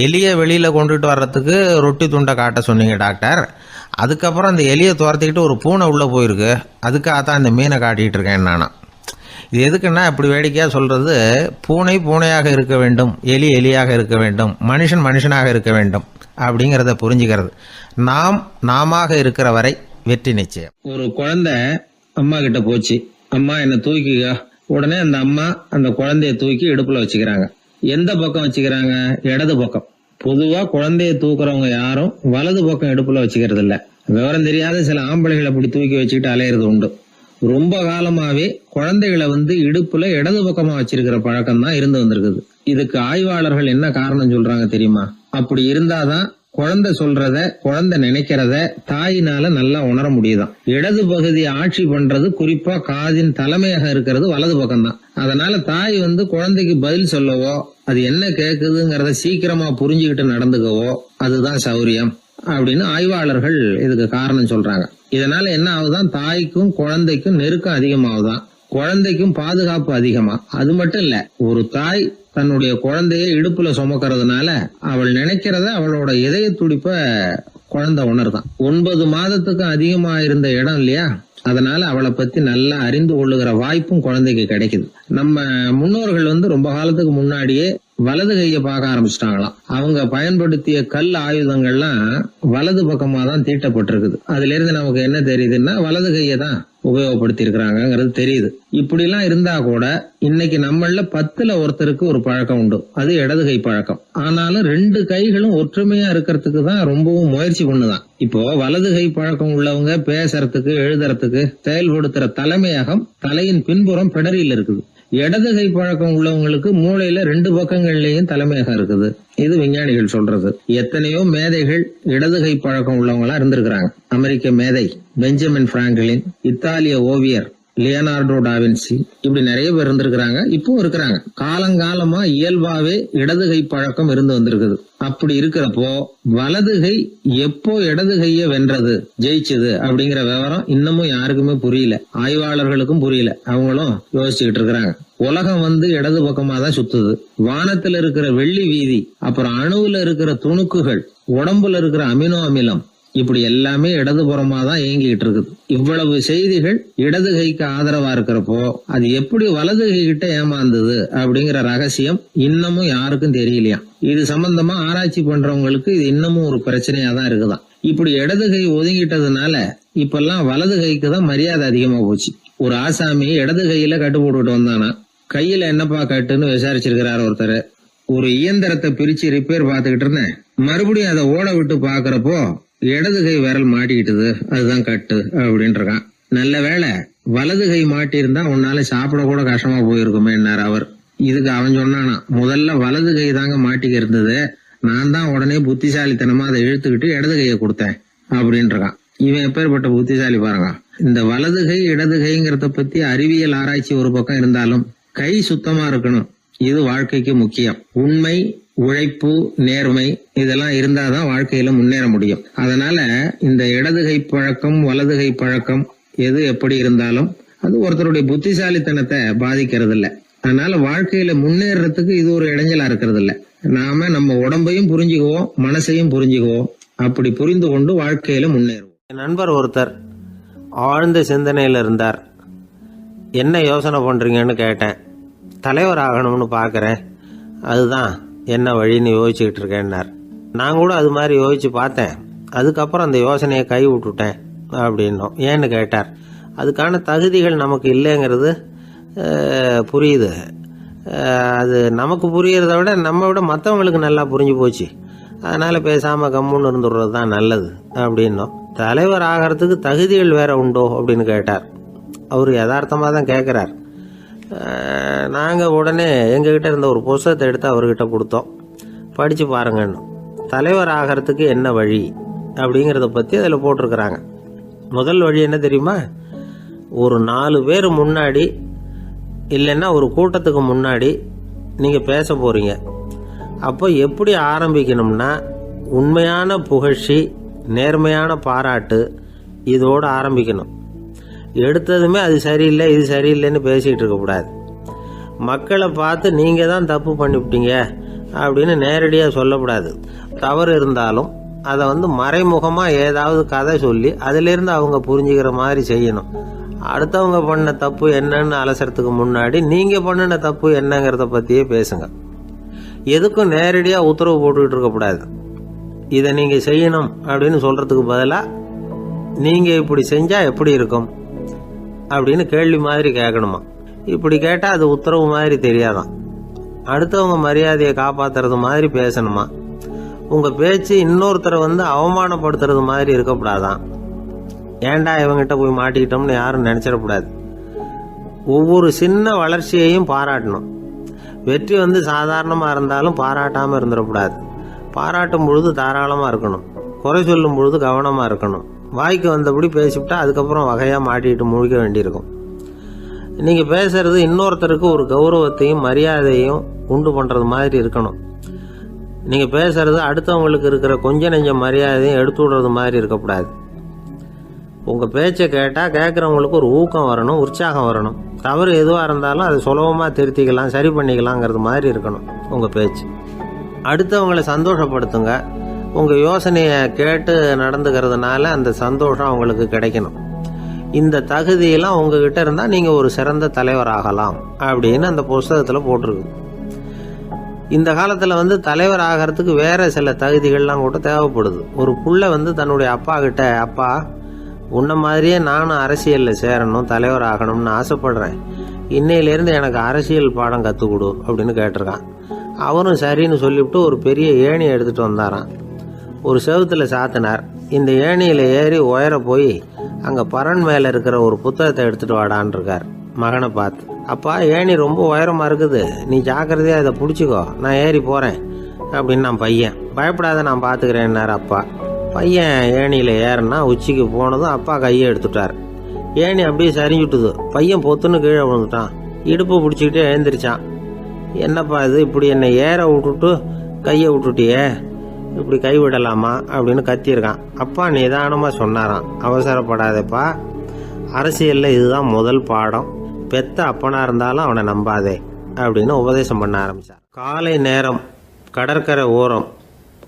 எலியை வெளியில் கொண்டுட்டு வர்றதுக்கு ரொட்டி துண்டை காட்ட சொன்னீங்க டாக்டர், அதுக்கப்புறம் அந்த எலியை துரத்திக்கிட்டு ஒரு பூனை உள்ளே போயிருக்கு, அதுக்காக தான் இந்த மீனை காட்டிகிட்டு இருக்கேன் நானா. இது எதுக்குன்னா இப்படி வேடிக்கையாக சொல்கிறது, பூனை பூனையாக இருக்க வேண்டும், எலி எலியாக இருக்க வேண்டும், மனுஷன் மனுஷனாக இருக்க வேண்டும் அப்படிங்கிறத புரிஞ்சுக்கிறது. நாம இருக்கிற வரை வெற்றி நிச்சயம். ஒரு குழந்தை அம்மா கிட்ட போச்சு, அம்மா என்னை தூக்கிக்க. உடனே அந்த அம்மா அந்த குழந்தைய தூக்கி இடுப்புல வச்சுக்கிறாங்க. எந்த பக்கம் வச்சுக்கிறாங்க? இடது பக்கம். பொதுவா குழந்தைய தூக்குறவங்க யாரும் வலது பக்கம் இடுப்புல வச்சுக்கிறது இல்ல. விவரம் தெரியாத சில ஆம்பளைகளை அப்படி தூக்கி வச்சுக்கிட்டு அலையிறது உண்டு. ரொம்ப காலமாவே குழந்தைகளை இடுப்புல இடது பக்கமா வச்சிருக்கிற பழக்கம் தான் இருந்து வந்திருக்குது. இதுக்கு ஆய்வாளர்கள் என்ன காரணம் சொல்றாங்க தெரியுமா? அப்படி இருந்தாதான் குழந்தை சொல்றத, குழந்தை நினைக்கிறத தாயினால நல்லா உணர முடியுதாம். இடது பகுதி ஆட்சி பண்றது, குறிப்பா காதின் தலைமையாக இருக்கிறது வலது பக்கம் தான். அதனால தாய் குழந்தைக்கு பதில் சொல்லவோ, அது என்ன கேக்குதுங்கிறத சீக்கிரமா புரிஞ்சுக்கிட்டு நடந்துக்கவோ அதுதான் சௌரியம் அப்படின்னு ஆய்வாளர்கள் இதுக்கு காரணம் சொல்றாங்க. இதனால என்ன ஆகுதான், தாய்க்கும் குழந்தைக்கும் நெருக்கம் அதிகமாகுதான், குழந்தைக்கும் பாதுகாப்பு அதிகமா. அது மட்டும் இல்ல, ஒரு தாய் தன்னுடைய குழந்தைய இடுப்புல சுமக்கிறதுனால அவள் நினைக்கிறத, அவளோட இதய துடிப்ப குழந்தை உணர்தான். 9 மாதத்துக்கு அதிகமா இருந்த இடம் இல்லையா, அதனால அவளை பத்தி நல்லா அறிந்து கொள்ளுகிற வாய்ப்பும் குழந்தைக்கு கிடைக்குது. நம்ம முன்னோர்கள் ரொம்ப காலத்துக்கு முன்னாடியே வலது கையை பார்க்க ஆரம்பிச்சிட்டாங்களாம். அவங்க பயன்படுத்திய கல் ஆயுதங்கள்லாம் வலது பக்கமா தான் தீட்டப்பட்டிருக்குது. அதுல இருந்து நமக்கு என்ன தெரியுதுன்னா, வலது கையை தான் உபயோகப்படுத்தி இருக்கிறாங்கிறது தெரியுது. இப்படி எல்லாம் இருந்தா கூட இன்னைக்கு நம்மள 10ல் ஒருத்தருக்கு ஒரு பழக்கம் உண்டு, அது இடது கை பழக்கம். ஆனாலும் 2 கைகளும் ஒற்றுமையா இருக்கிறதுக்கு தான் ரொம்பவும் முயற்சி பண்ணுதான். இப்போ வலது கை பழக்கம் உள்ளவங்க பேசுறதுக்கு, எழுதுறதுக்கு செயல்படுத்துற தலைமையகம் தலையின் பின்புறம் பிடரியில் இருக்குது. இடது கை பழக்கம் உள்ளவங்களுக்கு மூளையில 2 பக்கங்கள்லயும் தலைமையகம் இருக்குது. இது விஞ்ஞானிகள் சொல்றது. எத்தனையோ மேதைகள் இடது கை பழக்கம் உள்ளவங்களா இருந்திருக்கிறாங்க. அமெரிக்க மேதை பெஞ்சமின் பிராங்க்லின், இத்தாலிய ஓவியர் லியோனார்டோ டாவின்சி, இப்படி நிறைய பேர் இருந்திருக்கிறாங்க, இப்பவும் இருக்கிறாங்க. காலங்காலமா இயல்பாவே இடது கை பழக்கம் இருந்து வந்திருக்குது. அப்படி இருக்கிறப்போ வலது கை எப்போ இடது கைய வென்றது, ஜெயிச்சது அப்படிங்கிற விவரம் இன்னமும் யாருக்குமே புரியல, ஆய்வாளர்களுக்கும் புரியல. அவங்களும் யோசிச்சுக்கிட்டு இருக்கிறாங்க. உலகம் இடது பக்கமா தான் சுத்துது. வானத்துல இருக்கிற வெள்ளி வீதி, அப்புறம் அணுவுல இருக்கிற துணுக்குகள், உடம்புல இருக்கிற அமினோ அமிலம், இப்படி எல்லாமே இடதுபுறமா தான் இயங்கிட்டு இருக்குது. இவ்வளவு செய்திகள் இடது கைக்கு ஆதரவா இருக்கிறப்போ அது எப்படி வலது கை கிட்ட ஏமாந்தது அப்படிங்கிற ரகசியம் இன்னமும் யாருக்கும் தெரியலையா. இது சம்பந்தமா ஆராய்ச்சி பண்றவங்களுக்கு இது இன்னமும் ஒரு பிரச்சனையா தான் இருக்குதான். இப்படி இடது கை ஒதுங்கிட்டதுனால இப்பெல்லாம் வலது கைக்கு தான் மரியாதை அதிகமா போச்சு. ஒரு ஆசாமி இடது கையில கட்டு போட்டுட்டு வந்தானா, கையில என்னப்பா கட்டுன்னு விசாரிச்சிருக்கிறார் ஒருத்தர். ஒரு இயந்திரத்தை பிரிச்சு ரிப்பேர் பார்த்துக்கிட்டு இருந்தேன், மறுபடியும் அதை ஓட விட்டு பாக்குறப்போ இடது கை விரல் மாட்டிக்கிட்டது, அதுதான் கட்டு அப்படின்னு இருக்கான். நல்ல வேளை வலது கை மாட்டியிருந்தா உன்னால சாப்பிட கூட கஷ்டமா போயிருக்குமே என்னார் அவர். இதுக்கு அவன் சொன்னானா, முதல்ல வலது கை தாங்க மாட்டிக்க இருந்தது, நான் தான் உடனே புத்திசாலித்தனமா அதை இழுத்துக்கிட்டு இடது கையை கொடுத்தேன் அப்படின்னு இருக்கான். இவன் எப்பேற்பட்ட புத்திசாலி பாருங்க. இந்த வலது கை இடது கைங்கிறத பத்தி அறிவியல் ஆராய்ச்சி ஒரு பக்கம் இருந்தாலும் கை சுத்தமா இருக்கணும், இது வாழ்க்கைக்கு முக்கியம். உண்மை, உழைப்பு, நேர்மை இதெல்லாம் இருந்தாதான் வாழ்க்கையில முன்னேற முடியும். அதனால இந்த இடது கை பழக்கம், வலது கை பழக்கம் எது எப்படி இருந்தாலும் அது ஒருத்தருடைய புத்திசாலித்தனத்தை பாதிக்கிறது இல்ல. அதனால வாழ்க்கையில முன்னேறதுக்கு இது ஒரு இடைஞ்சலா இருக்கிறது இல்ல. நாம நம்ம உடம்பையும் புரிஞ்சுக்குவோம், மனசையும் புரிஞ்சுக்குவோம். அப்படி புரிந்து கொண்டு வாழ்க்கையில முன்னேறுவோம். என் நண்பர் ஒருத்தர் ஆழ்ந்த சிந்தனையில இருந்தார். என்ன யோசனை பண்றீங்கன்னு கேட்டேன். தலைவர் ஆகணும்னு பாக்குறேன், அதுதான் என்ன வழின்னு யோசிச்சுக்கிட்டு இருக்கேன்னார். நான் கூட அது மாதிரி யோசிச்சு பார்த்தேன், அதுக்கப்புறம் அந்த யோசனையை கை விட்டுட்டேன் அப்படின்னோம். ஏன்னு கேட்டார். அதுக்கான தகுதிகள் நமக்கு இல்லைங்கிறது புரியுது. அது நமக்கு புரியறத விட நம்ம விட மற்றவங்களுக்கு நல்லா புரிஞ்சு போச்சு, அதனால பேசாம கம்முன்னு இருந்துடுறது தான் நல்லது அப்படின்னோம். தலைவர் ஆகிறதுக்கு தகுதிகள் வேற உண்டோ அப்படின்னு கேட்டார். அவர் யதார்த்தமாக தான் கேட்குறார். நாங்கள் உடனே எங்ககிட்ட இருந்த ஒரு புத்தகத்தை எடுத்து அவர்கிட்ட கொடுத்தோம். படித்து பாருங்கன்னு. தலைவர் ஆகிறதுக்கு என்ன வழி அப்படிங்கிறத பற்றி அதில் போட்டிருக்கிறாங்க. முதல் வழி என்ன தெரியுமா? ஒரு 4 பேர் முன்னாடி இல்லைன்னா ஒரு கூட்டத்துக்கு முன்னாடி நீங்கள் பேச போகிறீங்க. அப்போ எப்படி ஆரம்பிக்கணும்னா, உண்மையான புகழ்ச்சி, நேர்மையான பாராட்டு, இதோடு ஆரம்பிக்கணும். எடுத்ததுமே அது சரியில்லை இது சரியில்லைன்னு பேசிகிட்டு இருக்கக்கூடாது. மக்களை பார்த்து நீங்கள் தான் தப்பு பண்ணிவிட்டீங்க அப்படின்னு நேரடியாக சொல்லக்கூடாது. தவறு இருந்தாலும் அதை மறைமுகமாக ஏதாவது கதை சொல்லி அதிலிருந்து அவங்க புரிஞ்சுக்கிற மாதிரி செய்யணும். அடுத்தவங்க பண்ண தப்பு என்னன்னு அலசறதுக்கு முன்னாடி நீங்கள் பண்ணின தப்பு என்னங்கிறத பற்றியே பேசுங்க. எதுக்கும் நேரடியாக உத்தரவு போட்டுக்கிட்டு இருக்கக்கூடாது. இதை நீங்கள் செய்யணும் அப்படின்னு சொல்கிறதுக்கு பதிலாக நீங்கள் இப்படி செஞ்சால் எப்படி இருக்கும் அப்படின்னு கேள்வி மாதிரி கேட்கணுமா. இப்படி கேட்டால் அது உத்தரவு மாதிரி தெரியாதான். அடுத்தவங்க மரியாதையை காப்பாற்றுறது மாதிரி பேசணுமா. உங்கள் பேச்சு இன்னொருத்தரை அவமானப்படுத்துறது மாதிரி இருக்கக்கூடாதான். ஏன்டா இவங்கிட்ட போய் மாட்டிக்கிட்டோம்னு யாரும் நினச்சிடக்கூடாது. ஒவ்வொரு சின்ன வளர்ச்சியையும் பாராட்டணும். வெற்றி சாதாரணமாக இருந்தாலும் பாராட்டாமல் இருந்துடக்கூடாது. பாராட்டும் பொழுது தாராளமாக இருக்கணும். குறை சொல்லும் பொழுது கவனமாக இருக்கணும். வாய்க்கு வந்தபடி பேசிவிட்டா அதுக்கப்புறம் வகையாக மாட்டிக்கிட்டு முழிக்க வேண்டியிருக்கும். நீங்கள் பேசுறது இன்னொருத்தருக்கு ஒரு கௌரவத்தையும் மரியாதையும் உண்டு பண்ணுறது மாதிரி இருக்கணும். நீங்கள் பேசுறது அடுத்தவங்களுக்கு இருக்கிற கொஞ்ச நெஞ்ச மரியாதையும் எடுத்து விடுறது மாதிரி இருக்கக்கூடாது. உங்கள் பேச்சை கேட்டால் கேட்குறவங்களுக்கு ஒரு ஊக்கம் வரணும், உற்சாகம் வரணும். தவறு எதுவாக இருந்தாலும் அதை சுலபமாக திருத்திக்கலாம், சரி பண்ணிக்கலாங்கிறது மாதிரி இருக்கணும் உங்கள் பேச்சு. அடுத்தவங்களை சந்தோஷப்படுத்துங்க. உங்கள் யோசனையை கேட்டு நடந்துக்கிறதுனால அந்த சந்தோஷம் அவங்களுக்கு கிடைக்கணும். இந்த தகுதியெல்லாம் உங்ககிட்ட இருந்தால் நீங்கள் ஒரு சிறந்த தலைவராகலாம் அப்படின்னு அந்த புஸ்தகத்தில் போட்டிருக்கு. இந்த காலத்தில் தலைவர் ஆகிறதுக்கு வேறு சில தகுதிகள்லாம் கூட தேவைப்படுது. ஒரு புள்ள தன்னுடைய அப்பா கிட்ட, அப்பா உன்ன மாதிரியே நானும் அரசியலில் சேரணும், தலைவர் ஆகணும்னு ஆசைப்படுறேன், இன்னையிலேருந்து எனக்கு அரசியல் பாடம் கற்றுக் கொடு அப்படின்னு கேட்டிருக்கான். அவரும் சரின்னு சொல்லிவிட்டு ஒரு பெரிய ஏணியை எடுத்துகிட்டு வந்தாரான். ஒரு செவுத்தில் சாத்தினார். இந்த ஏணியில் ஏறி உயர போய் அங்கே பரன் மேலே இருக்கிற ஒரு புத்தகத்தை எடுத்துகிட்டு வாடான் இருக்கார் மகனை பார்த்து. அப்பா ஏணி ரொம்ப உயரமாக இருக்குது, நீ ஜாக்கிரதையாக இதை பிடிச்சிக்கோ, நான் ஏறி போகிறேன் அப்படின்னு நான் பையன். பயப்படாத நான் பார்த்துக்கிறேன்னார் அப்பா. பையன் ஏணியில் ஏறினா உச்சிக்கு போனதும் அப்பா கையை எடுத்துட்டார். ஏணி அப்படியே சரிஞ்சுட்டுது. பையன் பொத்துன்னு கீழே விழுந்துட்டான். இடுப்பு பிடிச்சிக்கிட்டே எழுந்திரிச்சான். என்னப்பா இது, இப்படி என்னை ஏற விட்டுட்டு கையை விட்டுட்டியே, இப்படி கைவிடலாமா அப்படின்னு கத்தியிருக்கான். அப்பா நிதானமாக சொன்னாராம், அவசரப்படாதேப்பா, அரசியலில் இதுதான் முதல் பாடம், பெத்த அப்பனாக இருந்தாலும் அவனை நம்பாதே அப்படின்னு உபதேசம் பண்ண ஆரம்பித்தார். காலை நேரம், கடற்கரை ஓரம்,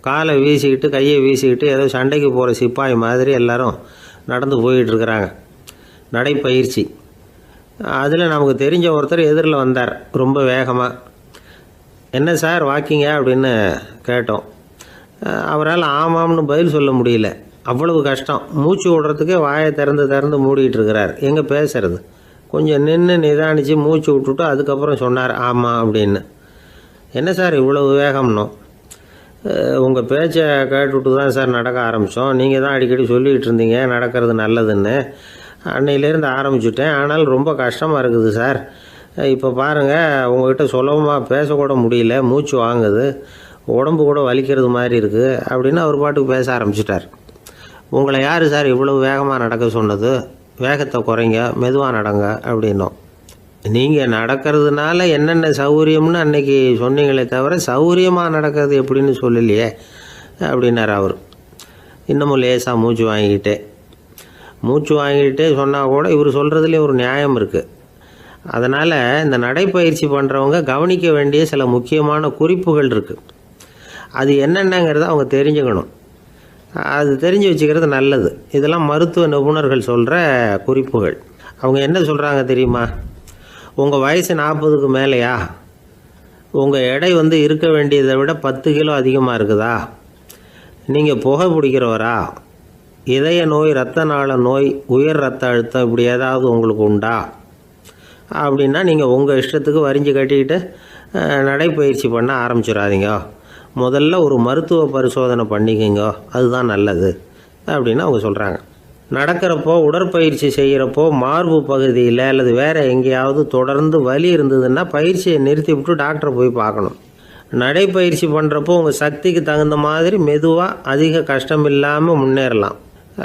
காலை வீசிக்கிட்டு கையை வீசிக்கிட்டு ஏதோ சண்டைக்கு போகிற சிப்பாய் மாதிரி எல்லாரும் நடந்து போயிட்டு இருக்கிறாங்க. நடைப்பயிற்சி. அதில் நமக்கு தெரிஞ்ச ஒருத்தர் எதிரில் வந்தார் ரொம்ப வேகமாக. என்ன சார் வாக்கிங்க அப்படின்னு கேட்டோம். அவரால் ஆமாம்னு பதில் சொல்ல முடியல, அவ்வளவு கஷ்டம். மூச்சு விடுறதுக்கே வாயை திறந்து மூடிட்டு இருக்கிறார். எங்கே பேசுறது? கொஞ்சம் நின்று நிதானித்து மூச்சு விட்டுட்டு அதுக்கப்புறம் சொன்னார் ஆமாம் அப்படின்னு. என்ன சார் இவ்வளவு வேகம்னோம்? உங்கள் பேச்சை கேட்டுவிட்டு தான் சார் நடக்க ஆரம்பித்தோம். நீங்கள் தான் அடிக்கடி சொல்லிகிட்டு இருந்தீங்க நடக்கிறது நல்லதுன்னு. அன்னையிலேருந்து ஆரம்பிச்சுட்டேன், ஆனால் ரொம்ப கஷ்டமாக இருக்குது சார். இப்போ பாருங்கள், உங்கள்கிட்ட சுலபமாக பேசக்கூட முடியல, மூச்சு வாங்குது, உடம்பு கூட வலிக்கிறது மாதிரி இருக்குது அப்படின்னு அவர் பாட்டுக்கு பேச ஆரம்பிச்சிட்டார். உங்களை யார் சார் இவ்வளவு வேகமாக நடக்க சொன்னது? வேகத்தை குறைங்க, மெதுவாக நடங்க அப்படின்னோம். நீங்கள் நடக்கிறதுனால என்னென்ன சௌகரியம்னு அன்னைக்கு சொன்னீங்களே தவிர சௌகரியமாக நடக்கிறது எப்படின்னு சொல்லலையே அப்படின்னார் அவர். இன்னமும் லேசாக மூச்சு வாங்கிக்கிட்டே சொன்னால் கூட இவர் சொல்கிறதுலேயும் ஒரு நியாயம் இருக்குது. அதனால் இந்த நடைப்பயிற்சி பண்ணுறவங்க கவனிக்க வேண்டிய சில முக்கியமான குறிப்புகள் இருக்குது. அது என்னென்னங்கிறத அவங்க தெரிஞ்சுக்கணும். அது தெரிஞ்சு வச்சுக்கிறது நல்லது. இதெல்லாம் மருத்துவ நிபுணர்கள் சொல்கிற குறிப்புகள். அவங்க என்ன சொல்கிறாங்க தெரியுமா? உங்கள் வயசு 40க்கு மேலேயா? உங்கள் எடை இருக்க வேண்டியதை விட 10 கிலோ அதிகமாக இருக்குதா? நீங்கள் புகை பிடிக்கிறவரா? இதய நோய், இரத்த நாள நோய், உயர் இரத்த அழுத்தம் இப்படி ஏதாவது உங்களுக்கு உண்டா? அப்படின்னா நீங்கள் உங்கள் இஷ்டத்துக்கு வரிஞ்சு கட்டிக்கிட்டு நடைப்பயிற்சி பண்ண ஆரம்பிச்சிடாதீங்க. முதல்ல ஒரு மருத்துவ பரிசோதனை பண்ணிக்கோங்க, அதுதான் நல்லது அப்படின்னு அவங்க சொல்கிறாங்க. நடக்கிறப்போ, உடற்பயிற்சி செய்கிறப்போ மார்பு பகுதியில் அல்லது வேறு எங்கேயாவது தொடர்ந்து வலி இருந்ததுன்னா பயிற்சியை நிறுத்தி விட்டு டாக்டரை போய் பார்க்கணும். நடைப்பயிற்சி பண்ணுறப்போ உங்கள் சக்திக்கு தகுந்த மாதிரி மெதுவாக அதிக கஷ்டம் இல்லாமல் முன்னேறலாம்.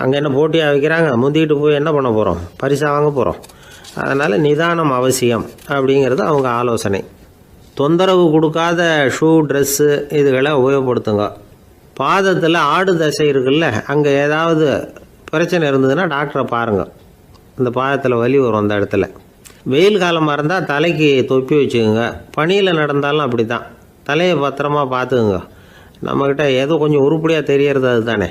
அங்கே என்ன போட்டியாக வைக்கிறாங்க, முந்திக்கிட்டு போய் என்ன பண்ண போகிறோம், பரிசா வாங்க போகிறோம். அதனால் நிதானம் அவசியம் அப்படிங்கிறது அவங்க ஆலோசனை. தொந்தரவு கொடுக்காத ஷூ, ட்ரெஸ்ஸு இதுகளை உபயோகப்படுத்துங்க. பாதத்தில் ஆடு தசை இருக்குல்ல, அங்கே ஏதாவது பிரச்சனை இருந்ததுன்னா டாக்டரை பாருங்கள். இந்த பாதத்தில் வலி வரும் அந்த இடத்துல. வெயில் காலமாக இருந்தால் தலைக்கு தொப்பி வச்சுக்கோங்க. பனியில் நடந்தாலும் அப்படி தான், தலையை பத்திரமா பார்த்துக்குங்க. நம்மக்கிட்ட ஏதோ கொஞ்சம் உருப்படியாக தெரியறது அது தானே.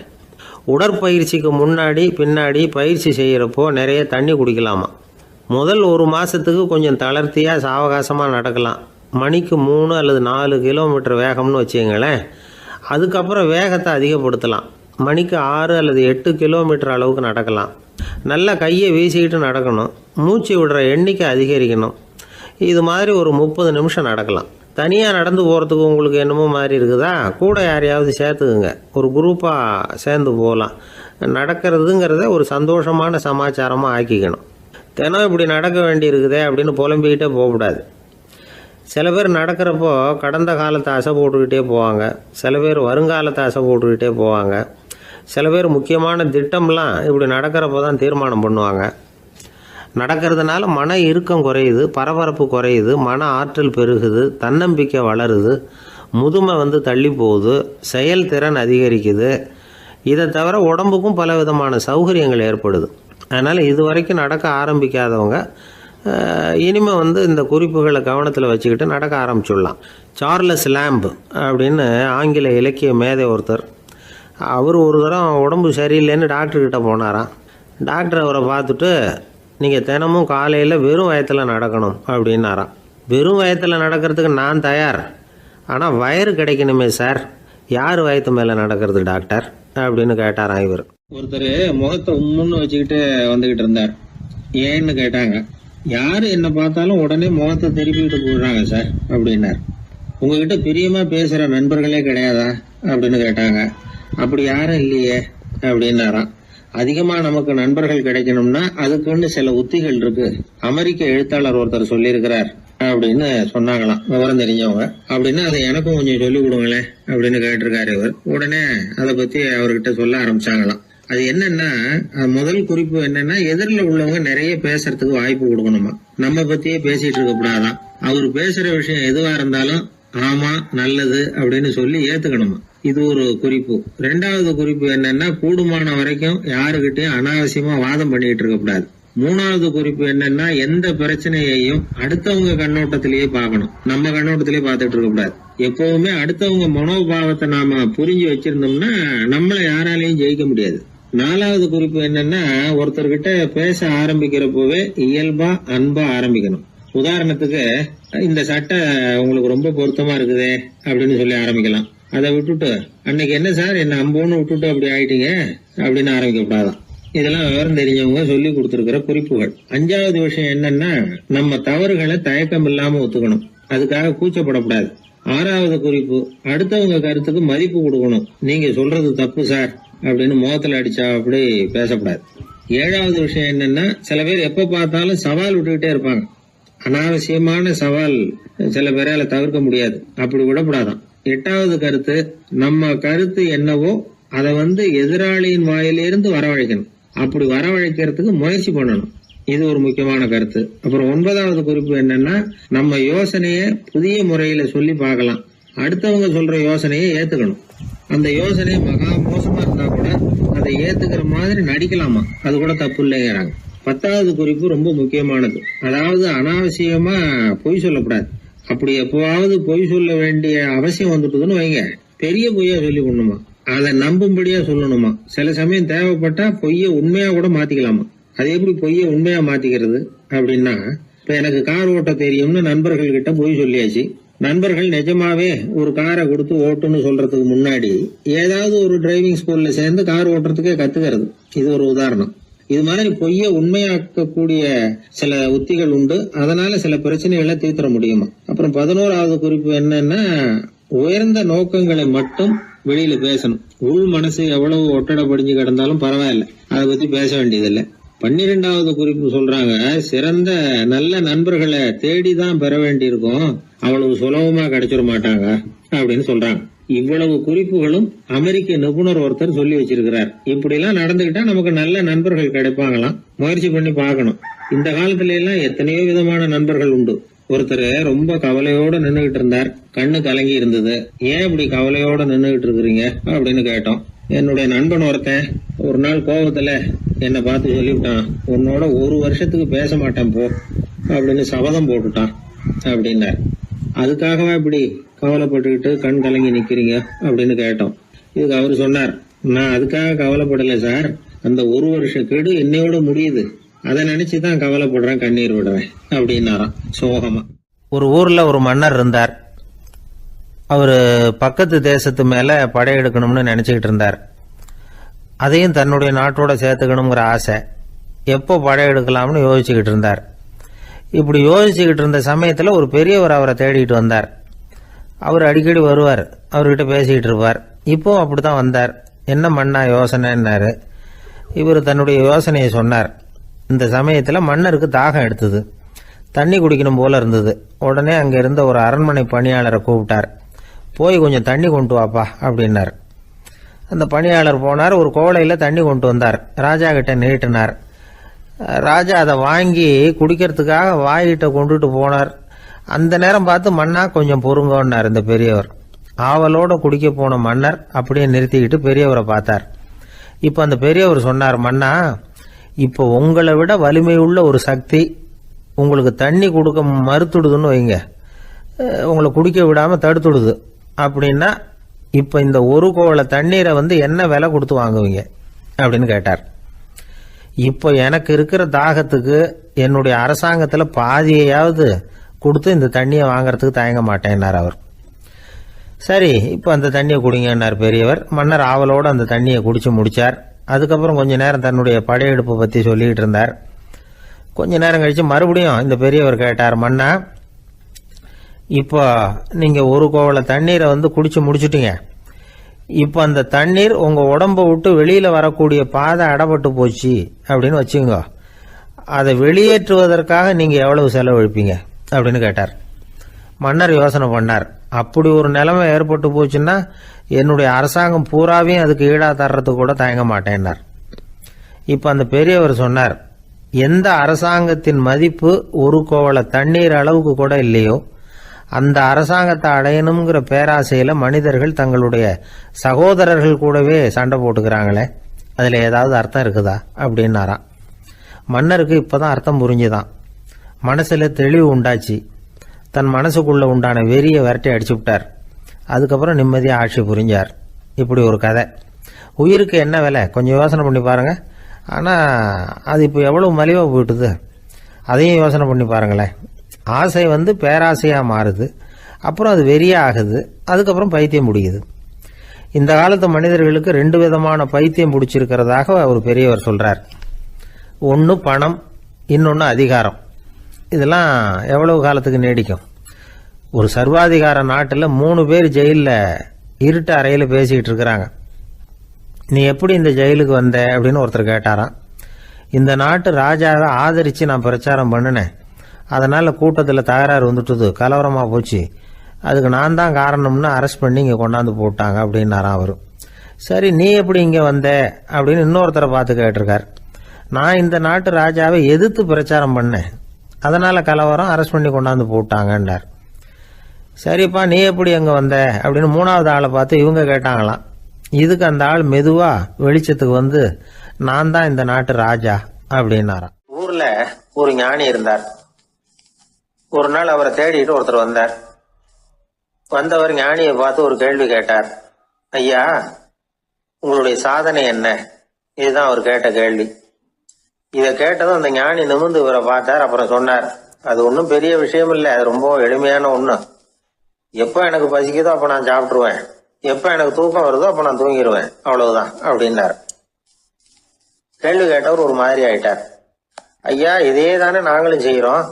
உடற்பயிற்சிக்கு முன்னாடி பின்னாடி பயிற்சி செய்கிறப்போ நிறைய தண்ணி குடிக்கலாமா. முதல் 1 மாதத்துக்கு கொஞ்சம் தளர்த்தியாக சாவகாசமாக நடக்கலாம். மணிக்கு 3 அல்லது 4 கிலோமீட்டர் வேகம்னு வச்சுங்களேன். அதுக்கப்புறம் வேகத்தை அதிகப்படுத்தலாம். மணிக்கு 6 அல்லது 8 கிலோமீட்டர் அளவுக்கு நடக்கலாம். நல்லா கையை வீசிக்கிட்டு நடக்கணும். மூச்சு விடுற எண்ணிக்கை அதிகரிக்கணும். இது மாதிரி ஒரு 30 நிமிஷம் நடக்கலாம். தனியாக நடந்து போகிறதுக்கு உங்களுக்கு என்னமோ மாதிரி இருக்குதா, கூட யாரையாவது சேர்த்துக்குங்க. ஒரு குரூப்பாக சேர்ந்து போகலாம். நடக்கிறதுங்கிறத ஒரு சந்தோஷமான சமாச்சாரமாக ஆக்கிக்கணும். தினம் இப்படி நடக்க வேண்டி இருக்குதே அப்படின்னு புலம்பிக்கிட்டே போகக்கூடாது. சில பேர் நடக்கிறப்போ கடந்த காலத்தை அசை போட்டுக்கிட்டே போவாங்க. சில பேர் வருங்காலத்தை அசை போட்டுக்கிட்டே போவாங்க. சில பேர் முக்கியமான திட்டம்லாம் இப்படி நடக்கிறப்போ தான் தீர்மானம் பண்ணுவாங்க. நடக்கிறதுனால மன இறுக்கம் குறையுது, பரபரப்பு குறையுது, மன ஆற்றல் பெருகுது, தன்னம்பிக்கை வளருது, முதுமை தள்ளி போகுது, செயல்திறன் அதிகரிக்குது. இதை தவிர உடம்புக்கும் பல விதமான சௌகரியங்கள் ஏற்படுது. அதனால் இது வரைக்கும் நடக்க ஆரம்பிக்காதவங்க இனிமேல் இந்த குறிப்புகளை கவனத்தில் வச்சுக்கிட்டு நடக்க ஆரம்பிச்சுடலாம். சார்லஸ் லேம்ப் அப்படின்னு ஆங்கில இலக்கிய மேதை ஒருத்தர், அவர் ஒரு தரம் உடம்பு சரியில்லைன்னு டாக்டர்கிட்ட போனாராம். டாக்டர் அவரை பார்த்துட்டு, நீங்கள் தினமும் காலையில் வெறும் வயத்தில் நடக்கணும் அப்படின்னாராம். வெறும் வயத்தில் நடக்கிறதுக்கு நான் தயார், ஆனால் வயிறு கிடைக்கணுமே சார், யார் வயத்து மேலே நடக்கிறது டாக்டர் அப்படின்னு கேட்டாராம் இவர். ஒருத்தர் முகத்தை உம்முன்னு வச்சுக்கிட்டு வந்துக்கிட்டு இருந்தார். ஏன்னு கேட்டாங்க. யார் என்னை பார்த்தாலும் உடனே முகத்தை திருப்பிக்கிட்டு போடுறாங்க சார் அப்படின்னார். உங்ககிட்ட பிரியமாக பேசுகிற நண்பர்களே கிடையாதா அப்படின்னு கேட்டாங்க. அப்படி யாரும் இல்லையே அப்படின்னாராம். அதிகமாக நமக்கு நண்பர்கள் கிடைக்கணும்னா அதுக்குன்னு சில உத்திகள் இருக்கு, அமெரிக்க எழுத்தாளர் ஒருத்தர் சொல்லியிருக்கிறார் அப்படின்னு சொன்னாங்களாம் விவரம் தெரிஞ்சவங்க. அப்படின்னு அதை எனக்கும் கொஞ்சம் சொல்லிக் கொடுங்களேன் அப்படின்னு கேட்டிருக்காரு இவர். உடனே அதை பத்தி அவர்கிட்ட சொல்ல ஆரம்பிச்சாங்களாம். அது என்னன்னா, முதல் குறிப்பு என்னன்னா, எதிரில் உள்ளவங்க நிறைய பேசுறதுக்கு வாய்ப்பு கொடுக்கணுமா. நம்ம பத்தியே பேசிட்டு இருக்க கூடாதான். அவர் பேசுற விஷயம் எதுவா இருந்தாலும் ஆமா நல்லது அப்படின்னு சொல்லி ஏத்துக்கணுமா. இது ஒரு குறிப்பு. 2வது குறிப்பு என்னன்னா, கூடுமான வரைக்கும் யாருகிட்டையும் அனாவசியமா வாதம் பண்ணிட்டு இருக்க கூடாது. 3வது குறிப்பு என்னன்னா, எந்த பிரச்சனையையும் அடுத்தவங்க கண்ணோட்டத்திலேயே பார்க்கணும், நம்ம கண்ணோட்டத்திலேயே பார்த்துட்டு இருக்க கூடாது. எப்பவுமே அடுத்தவங்க மனோபாவத்தை நாம புரிஞ்சு வச்சிருந்தோம்னா நம்மள யாராலையும் ஜெயிக்க முடியாது. 4வது குறிப்பு என்னன்னா, ஒருத்தர்கிட்ட பேச ஆரம்பிக்கிறப்பவே இயல்பா அன்பா ஆரம்பிக்கணும். உதாரணத்துக்கு, இந்த சட்டை உங்களுக்கு ரொம்ப பொருத்தமா இருக்குதே அப்படின்னு சொல்லி ஆரம்பிக்கலாம். அதை விட்டுட்டு, அன்னைக்கு என்ன சார் என்ன அம்போன்னு விட்டுட்டு அப்படி ஆயிட்டீங்க அப்படின்னு ஆரம்பிக்க கூடாதான். இதெல்லாம் விவரம் தெரிஞ்சவங்க சொல்லி கொடுத்துருக்கிற குறிப்புகள். 5வது விஷயம் என்னன்னா, நம்ம தவறுகளை தயக்கம் இல்லாம ஒத்துக்கணும், அதுக்காக கூச்சப்படக்கூடாது. 6வது குறிப்பு, அடுத்தவங்க கருத்துக்கு மதிப்பு கொடுக்கணும். நீங்க சொல்றது தப்பு சார் அப்படின்னு முகத்துல அடிச்சா அப்படி பேசக்கூடாது. 7வது விஷயம் என்னன்னா, சில பேர் எப்ப பார்த்தாலும் சவால் விட்டுக்கிட்டே இருப்பாங்க. அனாவசியமான சவால் சில பேரால தவிர்க்க முடியாது, அப்படி விடக்கூடாதான். 8வது கருத்து, நம்ம கருத்து என்னவோ அதை எதிராளியின் வாயிலிருந்து வரவழைக்கணும். அப்படி வரவழைக்கிறதுக்கு முயற்சி பண்ணணும். இது ஒரு முக்கியமான கருத்து. அப்புறம் 9வது குறிப்பு என்னன்னா, நம்ம யோசனைய புதிய முறையில சொல்லி பார்க்கலாம். அடுத்தவங்க சொல்ற யோசனையை ஏத்துக்கணும். அந்த யோசனை மகா மோசமா இருந்தா கூட அதை ஏத்துக்கிற மாதிரி நடிக்கலாமா, அது கூட தப்பு இல்லைங்கிறாங்க. 10வது குறிப்பு ரொம்ப முக்கியமானது. அதாவது அனாவசியமா பொய் சொல்லக்கூடாது. அப்படி எப்பவாவது பொய் சொல்ல வேண்டிய அவசியம் வந்துட்டுதுன்னு வைங்க, பெரிய பொய்யா சொல்லி கொள்ளணுமா, அதை நம்பும்படியா சொல்லணுமா. சில சமயம் தேவைப்பட்டா பொய்ய உண்மையா கூட மாத்திக்கலாமா. அது எப்படி பொய்ய உண்மையா மாத்திக்கிறது அப்படின்னா, இப்ப எனக்கு கார் ஓட்ட தெரியும்னு நண்பர்கள் கிட்ட பொய் சொல்லியாச்சு. நண்பர்கள் நிஜமாவே ஒரு காரை கொடுத்து ஓட்டுன்னு சொல்றதுக்கு முன்னாடி ஏதாவது ஒரு டிரைவிங் ஸ்கூல்ல சேர்ந்து கார் ஓட்டுறதுக்கே கத்துக்கிறது. இது ஒரு உதாரணம். இது மாதிரி பொய்ய உண்மையாக்கக்கூடிய சில உத்திகள் உண்டு. அதனால சில பிரச்சனைகளை தீர்த்தர முடியுமா. அப்புறம் 11வது குறிப்பு என்னன்னா, உயர்ந்த நோக்கங்களை மட்டும் வெளியில பேசணும். உள் மனசு எவ்வளவு ஒட்டடை படிஞ்சு கிடந்தாலும் பரவாயில்ல, அதை பத்தி பேச வேண்டியதில்லை. 12வது குறிப்பு சொல்றாங்க, சிறந்த நல்ல நண்பர்களை தேடிதான் பெற வேண்டியிருக்கும், அவ்வளவு சுலபமா கிடைச்சிட மாட்டாங்க அப்படின்னு சொல்றாங்க. இவ்வளவு குறிப்புகளும் அமெரிக்க நிபுணர் ஒருத்தர் சொல்லி வச்சிருக்கிறார். இப்படி எல்லாம் நடந்துகிட்டா நமக்கு நல்ல நண்பர்கள் கிடைப்பாங்களாம். முயற்சி பண்ணி பார்க்கணும். இந்த காலத்துல எல்லாம் எத்தனையோ விதமான நண்பர்கள் உண்டு. ஒருத்தர் ரொம்ப கவலையோட நின்னுகிட்டு இருந்தார். கண்ணு கலங்கி இருந்தது. ஏன் இப்படி கவலையோட நின்னுகிட்டு இருக்கிறீங்க அப்படின்னு கேட்டோம். என்னுடைய நண்பன் ஒருத்தன் ஒரு நாள் கோபத்துல என்னை பார்த்து சொல்லிவிட்டான், உன்னோட 1 வருஷத்துக்கு பேச மாட்டேன் போ அப்படின்னு சபதம் போட்டுட்டான் அப்படின்னார். அதுக்காகவா இப்படி கவலைப்பட்டுக்கிட்டு கண் கலங்கி நிக்கிறீங்க அப்படின்னு கேட்டோம். இதுக்கு அவரு சொன்னார், நான் அதுக்காக கவலைப்படல சார், அந்த 1 வருஷ கெடு என்னையோட முடியுது, அதை நினைச்சுதான் கவலைப்படுறேன், கண்ணீர் விடுறேன் அப்படின்னாராம் சோகமா. ஒரு ஊர்ல ஒரு மன்னர் இருந்தார். அவரு பக்கத்து தேசத்து மேல படையெடுக்கணும்னு நினைச்சுக்கிட்டு இருந்தார். அதையும் தன்னுடைய நாட்டோட சேர்த்துக்கணுங்கிற ஆசை. எப்போ படையெடுக்கலாம்னு யோசிச்சுக்கிட்டு இருந்தார். இப்படி யோசிச்சுக்கிட்டு இருந்த சமயத்துல ஒரு பெரியவர் அவரை தேடிட்டு வந்தார். அவர் அடிக்கடி வருவார், அவர்கிட்ட பேசிக்கிட்டு இருப்பார். இப்போ அப்படித்தான் வந்தார். என்ன மன்னா யோசனைன்னாரு. இவர் தன்னுடைய யோசனையை சொன்னார். இந்த சமயத்துல மன்னருக்கு தாகம் எடுத்தது. தண்ணி குடிக்கணும் போல இருந்தது. உடனே அங்க இருந்த ஒரு அரண்மனை பணியாளரை கூப்பிட்டார். போய் கொஞ்சம் தண்ணி கொண்டு வாப்பா அப்படின்னார். அந்த பணியாளர் போனார். ஒரு கோலையில தண்ணி கொண்டு வந்தார். ராஜா கிட்ட நீட்டினார். ராஜா அதை வாங்கி குடிக்கிறதுக்காக வாயிட்ட கொண்டுட்டு போனார். அந்த நேரம் பார்த்து மன்னா கொஞ்சம் பொறுங்கன்னார் இந்த பெரியவர். ஆவலோட குடிக்க போன மன்னர் அப்படியே நிறுத்திக்கிட்டு பெரியவரை பார்த்தார். இப்ப அந்த பெரியவர் சொன்னார், மன்னா, இப்போ உங்களை விட வலிமை உள்ள ஒரு சக்தி உங்களுக்கு தண்ணி கொடுக்க மறுத்துடுதுன்னு வைங்க, உங்களை குடிக்க விடாம தடுத்துடுது அப்படின்னா, இப்ப இந்த ஒரு கோவள தண்ணீரை என்ன விலை கொடுத்து வாங்குவீங்க அப்படின்னு கேட்டார். இப்போ எனக்கு இருக்கிற தாகத்துக்கு என்னுடைய அரசாங்கத்துல பாதியையாவது கொடுத்து இந்த தண்ணியை வாங்கறதுக்கு தயங்க மாட்டேன்னார் அவர். சரி, இப்ப அந்த தண்ணியை குடிங்கன்னார் பெரியவர். மன்னர் ஆவலோடு அந்த தண்ணியை குடிச்சு முடிச்சார். அதுக்கப்புறம் கொஞ்ச நேரம் தன்னுடைய படையெடுப்பை பத்தி சொல்லிட்டு இருந்தார். கொஞ்ச நேரம் கழிச்சு மறுபடியும் இந்த பெரியவர் கேட்டார், மன்னா, இப்போ நீங்க ஒரு கோவள தண்ணீரை குடிச்சு முடிச்சுட்டீங்க. இப்போ அந்த தண்ணீர் உங்க உடம்ப விட்டு வெளியில வரக்கூடிய பாதை அடப்பட்டு போச்சு அப்படின்னு வச்சுங்க, அதை வெளியேற்றுவதற்காக நீங்க எவ்வளவு செலவழிப்பீங்க அப்படின்னு கேட்டார். மன்னர் யோசனை பண்ணார். அப்படி ஒரு நிலைமை ஏற்பட்டு போச்சுன்னா என்னுடைய அரசாங்கம் பூராவையும் அதுக்கு ஈடா தர்றதுக்கு கூட தயங்க மாட்டேன்னார். இப்ப அந்த பெரியவர் சொன்னார், எந்த அரசாங்கத்தின் மதிப்பு ஒரு கோவள தண்ணீர் அளவுக்கு கூட இல்லையோ அந்த அரசாங்கத்தை அடையணுங்கிற பேராசையில மனிதர்கள் தங்களுடைய சகோதரர்கள் கூடவே சண்டை போட்டுக்கிறாங்களே, அதுல ஏதாவது அர்த்தம் இருக்குதா அப்படின்னாராம். மன்னருக்கு இப்பதான் அர்த்தம் புரிஞ்சுதான். மனசுல தெளிவு உண்டாச்சு. தன் மனசுக்குள்ள உண்டான வெறியை விரட்டி அடிச்சு விட்டார். அதுக்கப்புறம் நிம்மதியா ஆட்சி புரிஞ்சார். இப்படி ஒரு கதை. உயிருக்கு என்ன விலை கொஞ்சம் யோசனை பண்ணி பாருங்க. ஆனா அது இப்போ எவ்வளவு மலிவா போயிட்டுது, அதையும் யோசனை பண்ணி பாருங்களேன். ஆசை பேராசையா மாறுது, அப்புறம் அது வெறியா ஆகுது, அதுக்கப்புறம் பைத்தியம் பிடிக்குது. இந்த காலத்து மனிதர்களுக்கு 2 விதமான பைத்தியம் பிடிச்சிருக்கிறதாக ஒரு பெரியவர் சொல்றார். ஒன்னு பணம், இன்னொன்னு அதிகாரம். இதெல்லாம் எவ்வளவு காலத்துக்கு நீடிக்கும்? ஒரு சர்வாதிகார நாட்டில் 3 பேர் ஜெயில இருட்டு அறையில பேசிக்கிட்டு இருக்கிறாங்க. நீ எப்படி இந்த ஜெயிலுக்கு வந்த அப்படின்னு ஒருத்தர் கேட்டாராம். இந்த நாட்டு ராஜாவை ஆதரிச்சு நான் பிரச்சாரம் பண்ணினேன், அதனால கூட்டத்தில் தகராறு வந்துட்டுது, கலவரமா போச்சு, அதுக்கு நான் தான் காரணம்னு அரெஸ்ட் பண்ணி இங்க கொண்டாந்து போட்டாங்க அப்படின்னாராம் அவரு. சரி, நீ எப்படி இங்க வந்த அப்படின்னு இன்னொருத்தரை பார்த்து கேட்டிருக்கார். நான் இந்த நாட்டு ராஜாவை எதிர்த்து பிரச்சாரம் பண்ணேன், அதனால கலவரம், அரெஸ்ட் பண்ணி கொண்டாந்து போட்டாங்கன்றார். சரிப்பா, நீ எப்படி அங்க வந்த அப்படின்னு 3வது ஆளை பார்த்து இவங்க கேட்டாங்களாம். இதுக்கு அந்த ஆள் மெதுவா வெளிச்சத்துக்கு நான் தான் இந்த நாட்டு ராஜா அப்படின்னாராம். ஊர்ல ஒரு ஞானி இருந்தார். ஒரு நாள் அவரை தேடிட்டு ஒருத்தர் வந்தார். வந்தவர் ஞானியை பார்த்து ஒரு கேள்வி கேட்டார். ஐயா, உங்களுடைய சாதனை என்ன? இதுதான் அவர் கேட்ட கேள்வி. இதை கேட்டதும் அந்த ஞானி நிமிர்ந்து இவரை பார்த்தார். அப்புறம் சொன்னார், அது ஒன்றும் பெரிய விஷயம் இல்லை, அது ரொம்ப எளிமையான ஒண்ணு. எப்போ எனக்கு பசிக்குதோ அப்ப நான் சாப்பிட்டுருவேன், எப்ப எனக்கு தூக்கம் வருதோ அப்ப நான் தூங்கிடுவேன், அவ்வளவுதான் அப்படின்னார். கேள்வி கேட்டவர் ஒரு மாதிரி ஆயிட்டார். ஐயா, இதே தானே நாங்களும் செய்யறோம்,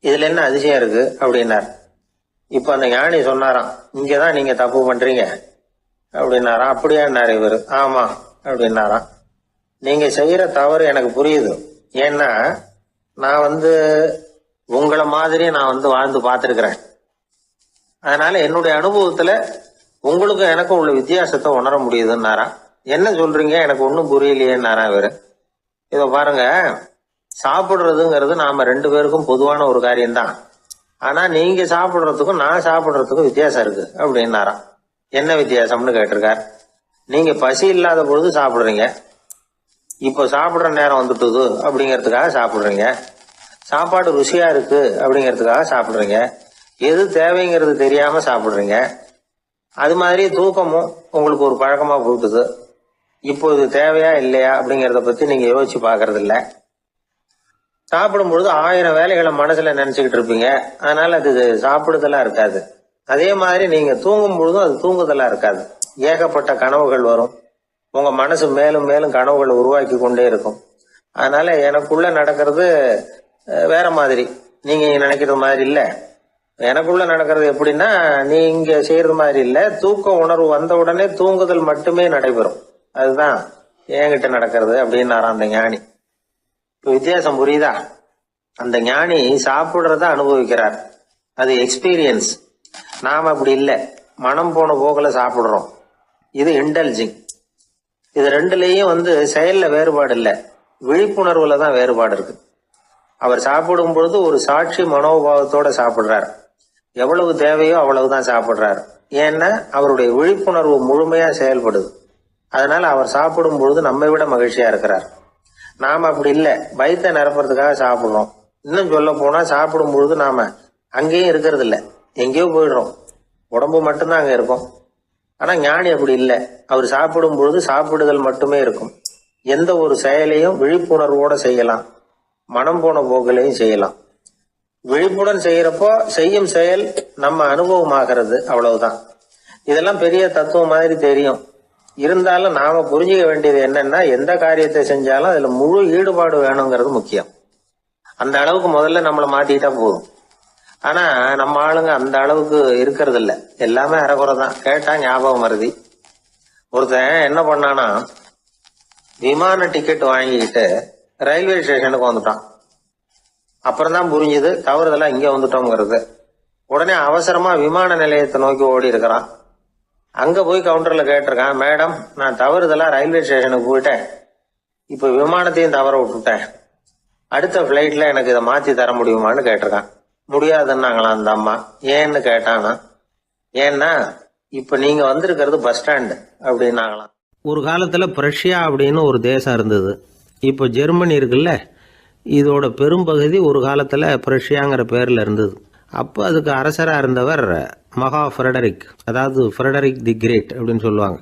இதுல என்ன அதிசயம் இருக்கு அப்படின்னார். இப்ப அந்த ஞானி சொன்னாராம், இங்கதான் நீங்க தப்பு பண்றீங்க அப்படின்னாராம். அப்படியான்னாரு இவரு. ஆமா அப்படின்னாராம். நீங்க செய்யற தவறு எனக்கு புரியுது. ஏன்னா நான் உங்களை மாதிரி நான் வாழ்ந்து பார்த்திருக்கிறேன். அதனால என்னுடைய அனுபவத்துல உங்களுக்கும் எனக்கும் உள்ள வித்தியாசத்தை உணர முடியுதுன்னாராம். என்ன சொல்றீங்க, எனக்கு ஒன்றும் புரியலையேன்னாரா இவரு. இதை பாருங்க, சாப்பிடுறதுங்கிறது நாம 2 பேருக்கும் பொதுவான ஒரு காரியம்தான். ஆனா நீங்க சாப்பிடுறதுக்கும் நான் சாப்பிடுறதுக்கும் வித்தியாசம் இருக்கு அப்படின்னாராம். என்ன வித்தியாசம்னு கேட்டிருக்கார். நீங்க பசி இல்லாத பொழுது சாப்பிடுறீங்க, இப்போ சாப்பிடுற நேரம் வந்துட்டுது அப்படிங்கிறதுக்காக சாப்பிடுறீங்க. சாப்பாடு ருசியா இருக்கு அப்படிங்கிறதுக்காக சாப்பிடுறீங்க. எது தேவைங்கிறது தெரியாம சாப்பிடுறீங்க. அது மாதிரி தூக்கமும் உங்களுக்கு ஒரு பழக்கமா போட்டுது. இப்போ இது தேவையா இல்லையா அப்படிங்கிறத பத்தி நீங்க யோசிச்சு பாக்குறது இல்ல. சாப்பிடும் பொழுது 1000 வேலைகளை மனசுல நினைச்சுக்கிட்டு இருப்பீங்க. அதனால அது சாப்பிடுதலா இருக்காது. அதே மாதிரி நீங்க தூங்கும் பொழுதும் அது தூங்குதலா இருக்காது. ஏகப்பட்ட கனவுகள் வரும். உங்க மனசு மேலும் மேலும் கனவுகளை உருவாக்கி கொண்டே இருக்கும். அதனால எனக்குள்ள நடக்கிறது வேற மாதிரி, நீங்க நினைக்கிறது மாதிரி இல்ல. எனக்குள்ள நடக்கிறது எப்படின்னா, நீங்க செய்யறது மாதிரி இல்ல. தூக்க உணர்வு வந்த உடனே தூங்குதல் மட்டுமே நடைபெறும். அதுதான் என்கிட்ட நடக்கிறது அப்படின்னாராம் அந்த ஞானி. இப்ப வித்தியாசம் புரியுதா? அந்த ஞானி சாப்பிடுறத அனுபவிக்கிறார், அது எக்ஸ்பீரியன்ஸ். நாம அப்படி இல்லை, மனம் போன போக்குல சாப்பிடுறோம். இது இன்டெலிஜிங். இது 2லயும் செயல்ல வேறுபாடு இல்லை, விழிப்புணர்வுல தான் வேறுபாடு இருக்கு. அவர் சாப்பிடும் பொழுது ஒரு சாட்சி மனோபாவத்தோட சாப்பிடுறார். எவ்வளவு தேவையோ அவ்வளவுதான் சாப்பிடுறார். ஏன்னா அவருடைய விழிப்புணர்வு முழுமையா செயல்படுது. அதனால அவர் சாப்பிடும் பொழுது நம்மை விட மகிழ்ச்சியா இருக்கிறார். நாம அப்படி இல்லை, வயிற்றை நிரப்புறதுக்காக சாப்பிடுறோம். இன்னும் சொல்ல போனா சாப்பிடும் பொழுது நாம அங்கேயும் இருக்கிறது இல்லை, எங்கேயோ போயிடுறோம். உடம்பு மட்டும்தான் அங்க இருக்கும். ஆனா ஞானி அப்படி இல்லை. அவர் சாப்பிடும் பொழுது சாப்பிடுதல் மட்டுமே இருக்கும். எந்த ஒரு செயலையும் விழிப்புணர்வோட செய்யலாம், மனம் போன போக்கிலையும் செய்யலாம். விழிப்புடன் செய்யறப்போ செய்யும் செயல் நம்ம அனுபவமாகிறது, அவ்வளவுதான். இதெல்லாம் பெரிய தத்துவம் மாதிரி தெரியும். இருந்தாலும் நாம புரிஞ்சுக்க வேண்டியது என்னன்னா, எந்த காரியத்தை செஞ்சாலும் அதுல முழு ஈடுபாடு வேணுங்கிறது முக்கியம். அந்த அளவுக்கு முதல்ல நம்மளை மாத்திக்கிட்டா போதும். ஆனா நம்ம ஆளுங்க அந்த அளவுக்கு இருக்கிறது இல்ல, எல்லாமே அரைக்குறை தான். கேட்டா ஞாபகம் மருதி. ஒருத்தன் என்ன பண்ணானா, விமான டிக்கெட் வாங்கிக்கிட்டு ரயில்வே ஸ்டேஷனுக்கு வந்துட்டான். அப்புறம் தான் புரிஞ்சுது தவறுதெல்லாம் இங்க வந்துட்டோம்ங்கிறது. உடனே அவசரமா விமான நிலையத்தை நோக்கி ஓடி இருக்கிறான். அங்க போய் கவுண்டர்ல கேட்டிருக்கான், மேடம் நான் தவறுதலா ரயில்வே ஸ்டேஷனுக்கு போயிட்டேன், இப்ப விமானத்தையும் தவற விட்டுட்டேன், அடுத்த பிளைட்ல எனக்கு இதை மாத்தி தர முடியுமான்னு கேட்டிருக்கான். முடியாதுன்னாங்களாம் அந்த அம்மா. ஏன்னு கேட்டானா, ஏன்னா இப்ப நீங்க வந்திருக்கிறது பஸ் ஸ்டாண்டு அப்படின்னாங்களாம். ஒரு காலத்தில் பிரஷ்யா அப்படின்னு ஒரு தேசம் இருந்தது. இப்போ ஜெர்மனி இருக்குல்ல, இதோட பெரும்பகுதி ஒரு காலத்தில் பிரஷ்யாங்கிற பேரில் இருந்தது. அப்போ அதுக்கு அரசராக இருந்தவர் மகா ஃப்ரெடரிக், அதாவது ஃப்ரெடரிக் தி கிரேட் அப்படின்னு சொல்லுவாங்க.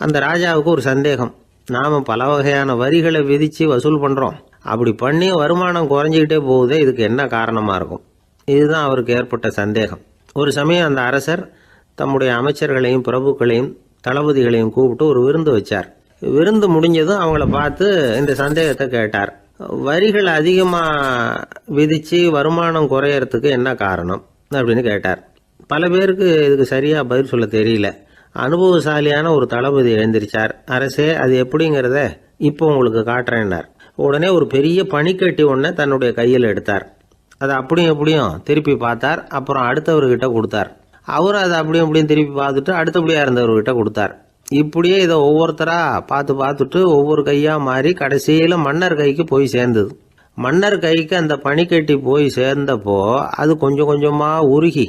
அந்த ராஜாவுக்கு ஒரு சந்தேகம், நாம் பல வகையான வரிகளை விதித்து வசூல் பண்ணுறோம், அப்படி பண்ணி வருமானம் குறைஞ்சிக்கிட்டே போகுதே, இதுக்கு என்ன காரணமாக இருக்கும்? இதுதான் அவருக்கு ஏற்பட்ட சந்தேகம். ஒரு சமயம் அந்த அரசர் தம்முடைய அமைச்சர்களையும் பிரபுக்களையும் தளபதிகளையும் கூப்பிட்டு ஒரு விருந்து வச்சார். விருந்து முடிஞ்சதும் அவங்கள பார்த்து இந்த சந்தேகத்தை கேட்டார். வரிகள் அதிகமாக விதித்து வருமானம் குறையறதுக்கு என்ன காரணம் அப்படின்னு கேட்டார். பல பேருக்கு இதுக்கு சரியாக பதில் சொல்ல தெரியல. அனுபவசாலியான ஒரு தளபதி எழுந்திருச்சார். அரசே, அது எப்படிங்கிறத இப்போ உங்களுக்கு காட்டுறேன்னார். உடனே ஒரு பெரிய பனிக்கட்டி ஒன்றை தன்னுடைய கையில் எடுத்தார். அதை அப்படியும் எப்படியும் திருப்பி பார்த்தார். அப்புறம் அடுத்தவர்கிட்ட கொடுத்தார். அவர் அதை அப்படியும் எப்படியும் திருப்பி பார்த்துட்டு அடுத்தபடியாக இருந்தவர்கிட்ட கொடுத்தார். இப்படியே இதை ஒவ்வொருத்தராக பார்த்துட்டு ஒவ்வொரு கையாக மாறி கடைசியில் மன்னர் கைக்கு போய் சேர்ந்தது. மன்னர் கைக்கு அந்த பனிக்கட்டி போய் சேர்ந்தப்போ அது கொஞ்சம் கொஞ்சமாக உருகி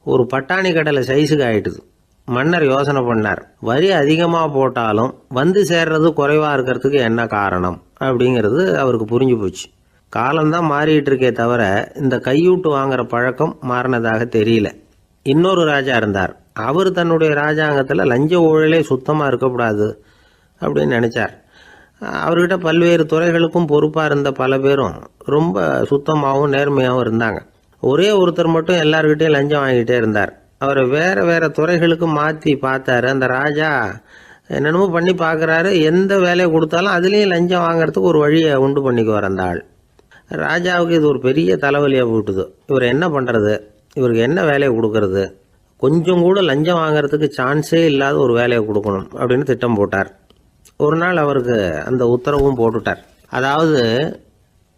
ஒரு பட்டாணி கடலை சைஸுக்கு ஆயிட்டுது. மன்னர் யோசனை பண்ணார், வரி அதிகமாக போட்டாலும் வந்து சேர்றது குறைவாக இருக்கிறதுக்கு என்ன காரணம் அப்படிங்கிறது அவருக்கு புரிஞ்சு போச்சு. காலம்தான் மாறிட்டு இருக்கே தவிர இந்த கையூட்டு வாங்குற பழக்கம் மாறினதாக தெரியல. இன்னொரு ராஜா இருந்தார். அவர் தன்னுடைய ராஜாங்கத்தில் லஞ்ச ஊழலே சுத்தமாக இருக்கக்கூடாது அப்படின்னு நினைச்சார். அவர்கிட்ட பல்வேறு துறைகளுக்கும் பொறுப்பாக இருந்த பல பேரும் ரொம்ப சுத்தமாகவும் நேர்மையாகவும் இருந்தாங்க. ஒரே ஒருத்தர் மட்டும் எல்லார்கிட்டையும் லஞ்சம் வாங்கிட்டே இருந்தார். அவரை வேற வேற துறைகளுக்கு மாற்றி பார்த்தாரு. அந்த ராஜா என்னென்னமோ பண்ணி பார்க்குறாரு. எந்த வேலையை கொடுத்தாலும் அதுலேயும் லஞ்சம் வாங்கிறதுக்கு ஒரு வழியை உண்டு பண்ணிக்குவார் அந்த ஆள். ராஜாவுக்கு இது ஒரு பெரிய தலைவலியாக போட்டுது. இவர் என்ன பண்ணுறது, இவருக்கு என்ன வேலையை கொடுக்கறது, கொஞ்சம் கூட லஞ்சம் வாங்கிறதுக்கு சான்ஸே இல்லாத ஒரு வேலையை கொடுக்கணும் அப்படின்னு திட்டம் போட்டார். ஒரு நாள் அவருக்கு அந்த உத்தரவும் போட்டுட்டார். அதாவது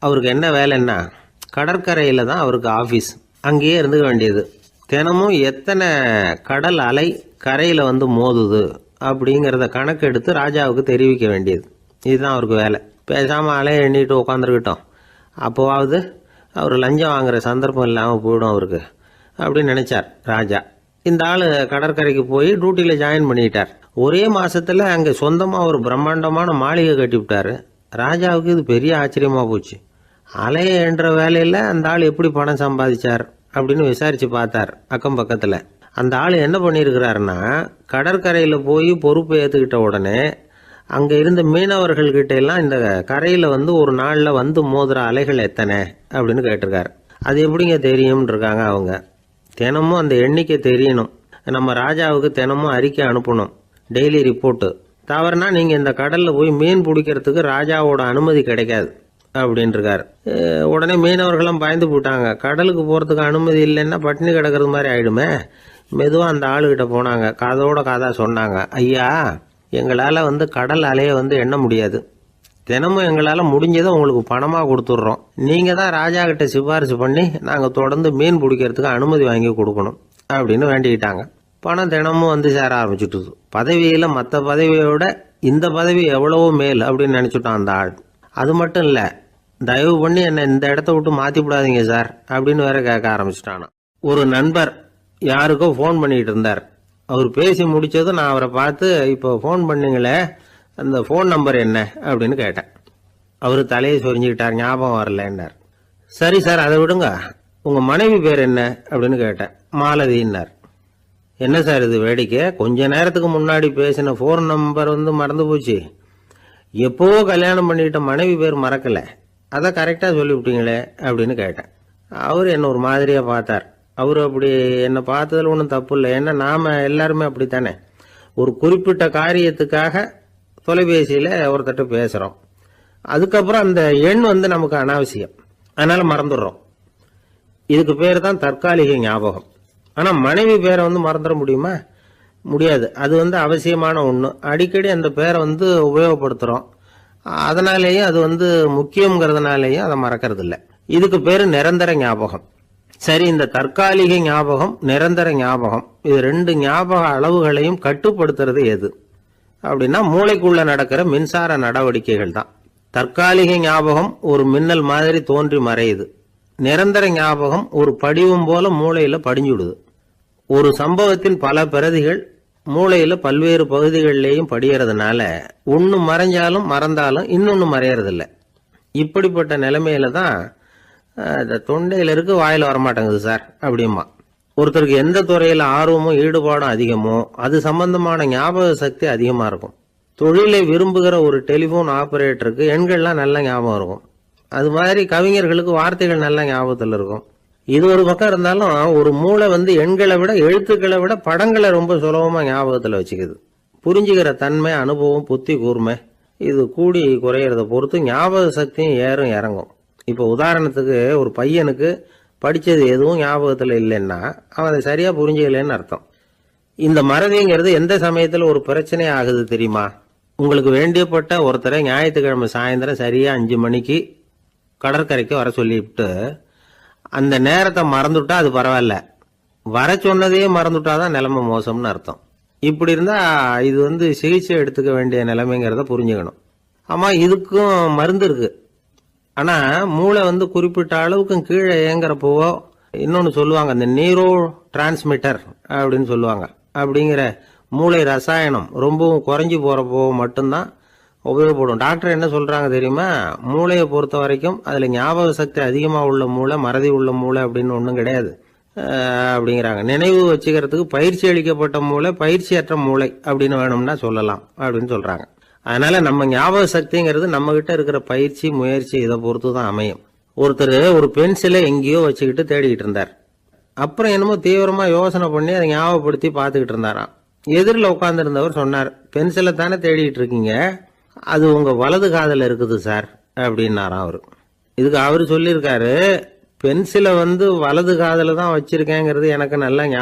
அவருக்கு என்ன வேலைன்னா, கடற்கரையில் தான் அவருக்கு ஆஃபீஸ், அங்கேயே இருந்துக்க வேண்டியது. தினமும் எத்தனை கடல் அலை கரையில் வந்து மோதுது அப்படிங்கிறத கணக்கெடுத்து ராஜாவுக்கு தெரிவிக்க வேண்டியது. இதுதான் அவருக்கு வேலை. பேசாமல் அலையை எண்ணிட்டு உட்காந்துருக்கிட்டோம், அப்போவாவது அவர் லஞ்சம் வாங்குகிற சந்தர்ப்பம் இல்லாமல் போயிடும் அவருக்கு அப்படின்னு நினச்சார் ராஜா. இந்த ஆள் கடற்கரைக்கு போய் டியூட்டியில் ஜாயின் பண்ணிட்டார். ஒரே மாதத்தில் அங்கே சொந்தமாக ஒரு பிரம்மாண்டமான மாளிகை கட்டிவிட்டார். ராஜாவுக்கு இது பெரிய ஆச்சரியமாக போச்சு. அலையை என்ற வேலையில் அந்த ஆள் எப்படி பணம் சம்பாதிச்சார் அப்படின்னு விசாரித்து பார்த்தார் அக்கம் பக்கத்தில். அந்த ஆள் என்ன பண்ணியிருக்கிறாருன்னா, கடற்கரையில் போய் பொறுப்பு ஏற்றுக்கிட்ட உடனே அங்கே இருந்த மீனவர்கள்கிட்ட எல்லாம் இந்த கரையில் வந்து ஒரு நாளில் வந்து மோதுற அலைகள் எத்தனை அப்படின்னு கேட்டிருக்காரு. அது எப்படிங்க தெரியும்னு இருக்காங்க அவங்க. தினமும் அந்த எண்ணிக்கை தெரியணும், நம்ம ராஜாவுக்கு தினமும் அறிக்கை அனுப்பணும், டெய்லி ரிப்போர்ட்டு. தவறுனா நீங்கள் இந்த கடலில் போய் மீன் பிடிக்கிறதுக்கு ராஜாவோட அனுமதி கிடைக்காது அப்படின்ட்டுருக்காரு. உடனே மீனவர்களும் பயந்து போட்டாங்க. கடலுக்கு போகிறதுக்கு அனுமதி இல்லைன்னா பட்டினி கிடக்கிறது மாதிரி ஆகிடுமே. மெதுவாக அந்த ஆளுகிட்ட போனாங்க, காதோட காதாக சொன்னாங்க, ஐயா எங்களால் வந்து கடல் அலையை வந்து எண்ண முடியாது, தினமும் எங்களால் முடிஞ்சதை உங்களுக்கு பணமாக கொடுத்துட்றோம், நீங்கள் தான் ராஜா கிட்ட சிபாரிசு பண்ணி நாங்கள் தொடர்ந்து மீன் பிடிக்கிறதுக்கு அனுமதி வாங்கி கொடுக்கணும் அப்படின்னு வேண்டிக்கிட்டாங்க. பணம் தினமும் வந்து சேர ஆரம்பிச்சுட்டுது. பதவியில் மற்ற பதவியோட இந்த பதவி எவ்வளவோ மேல் அப்படின்னு நினச்சிட்டான் அந்த ஆள். அது மட்டும் இல்லை, தயவு பண்ணி என்னை இந்த இடத்த விட்டு மாற்றி விடாதீங்க சார் அப்படின்னு வேற கேட்க ஆரம்பிச்சிட்டானா. ஒரு நண்பர் யாருக்கோ ஃபோன் பண்ணிக்கிட்டு இருந்தார். அவர் பேசி முடித்ததும் நான் அவரை பார்த்து, இப்போ ஃபோன் பண்ணீங்களே அந்த ஃபோன் நம்பர் என்ன அப்படின்னு கேட்டேன். அவர் தலையை சொரிஞ்சுக்கிட்டார், ஞாபகம் வரலன்னார். சரி சார் அதை விடுங்க, உங்கள் மனைவி பேர் என்ன அப்படின்னு கேட்டேன். மாலதின்னார். என்ன சார் இது வேடிக்கை, கொஞ்ச நேரத்துக்கு முன்னாடி பேசின ஃபோன் நம்பர் வந்து மறந்து போச்சு, எப்போவோ கல்யாணம் பண்ணிக்கிட்ட மனைவி பேர் மறக்கலை, அதை கரெக்டாக சொல்லிவிட்டீங்களே அப்படின்னு கேட்டேன். அவர் என்ன ஒரு மாதிரியாக பார்த்தார். அவர் அப்படி என்னை பார்த்ததில் ஒன்றும் தப்பு இல்லை, ஏன்னா நாம் எல்லாருமே அப்படித்தானே. ஒரு குறிப்பிட்ட காரியத்துக்காக தொலைபேசியில் ஒருத்தட்ட பேசுகிறோம், அதுக்கப்புறம் அந்த எண் வந்து நமக்கு அனாவசியம், அதனால் மறந்துடுறோம். இதுக்கு பேர் தான் தற்காலிக ஞாபகம். ஆனால் மனைவி பேரை வந்து மறந்துட முடியுமா? முடியாது. அது வந்து அவசியமான ஒன்று. அடிக்கடி அந்த பேரை வந்து உபயோகப்படுத்துகிறோம், அதனாலேயும் அது வந்து முக்கியங்கிறதுனாலேயும் அதை மறக்கிறது இல்லை. இதுக்கு பேர் நிரந்தர ஞாபகம். சரி, இந்த தற்காலிக ஞாபகம், நிரந்தர ஞாபகம், இது ரெண்டு ஞாபக அளவுகளையும் கட்டுப்படுத்துறது எது அப்படின்னா மூளைக்குள்ள நடக்கிற மின்சார நடவடிக்கைகள் தான். தற்காலிக ஞாபகம் ஒரு மின்னல் மாதிரி தோன்றி மறையுது. நிரந்தர ஞாபகம் ஒரு படிவம் போல மூளையில் படிஞ்சுடுது. ஒரு சம்பவத்தின் பல பிரதிகள் மூளையில் பல்வேறு பகுதிகளிலேயும் படியறதுனால ஒன்று மறைஞ்சாலும் மறந்தாலும் இன்னொன்று மறையறதில்ல. இப்படிப்பட்ட நிலைமையில தான் தொண்டையில் இருக்கு, வாயில் வரமாட்டேங்குது சார் அப்படிமா. ஒருத்தருக்கு எந்த துறையில் ஆர்வமும் ஈடுபாடும் அதிகமோ அது சம்பந்தமான ஞாபக சக்தி அதிகமாக இருக்கும். தொழிலை விரும்புகிற ஒரு டெலிஃபோன் ஆபரேட்டருக்கு எண்கள்லாம் நல்ல ஞாபகம் இருக்கும். அது மாதிரி கவிஞர்களுக்கு வார்த்தைகள் நல்ல ஞாபகத்தில் இருக்கும். இது ஒரு பக்கம் இருந்தாலும் ஒரு மூளை வந்து எண்களை விட எழுத்துக்களை விட படங்களை ரொம்ப சுலபமாக ஞாபகத்தில் வச்சுக்குது. புரிஞ்சுக்கிற தன்மை, அனுபவம், புத்தி கூர்மை இது கூடி குறையிறத பொறுத்து ஞாபக சக்தியும் ஏறும் இறங்கும். இப்போ உதாரணத்துக்கு ஒரு பையனுக்கு படித்தது எதுவும் ஞாபகத்தில் இல்லைன்னா அவன் அதை சரியாக புரிஞ்சுக்கலன்னு அர்த்தம். இந்த மறதிங்கிறது எந்த சமயத்தில் ஒரு பிரச்சனை ஆகுது தெரியுமா? உங்களுக்கு வேண்டியப்பட்ட ஒருத்தரை ஞாயிற்றுக்கிழமை சாயந்தரம் சரியாக 5 மணிக்கு கடற்கரைக்கு வர சொல்லிவிட்டு அந்த நேரத்தை மறந்துவிட்டா அது பரவாயில்ல, வர சொன்னதையே மறந்துவிட்டா தான் நிலைமை மோசம்னு அர்த்தம். இப்படி இருந்தால் இது வந்து சிகிச்சை எடுத்துக்க வேண்டிய நிலைமைங்கிறத புரிஞ்சுக்கணும். ஆமாம், இதுக்கும் மருந்து இருக்குது. ஆனால் மூளை வந்து குறிப்பிட்ட அளவுக்கும் கீழே இயங்குறப்போவோ இன்னொன்று சொல்லுவாங்க, இந்த நியூரோ டிரான்ஸ்மிட்டர் அப்படின்னு சொல்லுவாங்க. அப்படிங்கிற மூளை ரசாயனம் ரொம்பவும் குறைஞ்சி போகிறப்போ மட்டும்தான் உபயோகப்படும். டாக்டர் என்ன சொல்கிறாங்க தெரியுமா? மூளையை பொறுத்த வரைக்கும் அதில் ஞாபக சக்தி அதிகமாக உள்ள மூளை, மறதி உள்ள மூளை அப்படின்னு ஒன்றும் கிடையாது அப்படிங்கிறாங்க. நினைவு வச்சுக்கிறதுக்கு பயிற்சி அளிக்கப்பட்ட மூளை, பயிற்சியற்ற மூளை அப்படின்னு வேணும்னா சொல்லலாம் அப்படின்னு சொல்கிறாங்க. அதனால் நம்ம ஞாபக சக்திங்கிறது நம்மகிட்ட இருக்கிற பயிற்சி, முயற்சி இதை பொறுத்து தான் அமையும். ஒருத்தர் ஒரு பென்சிலை எங்கேயோ வச்சுக்கிட்டு தேடிக்கிட்டு இருந்தார். அப்புறம் என்னமோ தீவிரமாக யோசனை பண்ணி அதை ஞாபகப்படுத்தி பார்த்துக்கிட்டு இருந்தாராம். எதிரில் உட்காந்துருந்தவர் சொன்னார், பென்சிலை தானே தேடிட்டு இருக்கீங்க, அது உங்கள் வலது காதில் இருக்குது சார் அப்படின்னாராம் அவர். இதுக்கு அவர் சொல்லியிருக்காரு, பென்சிலை வந்து வலது காதில் தான் வச்சிருக்கேங்கிறது எனக்கு நல்லா ஞாபகம்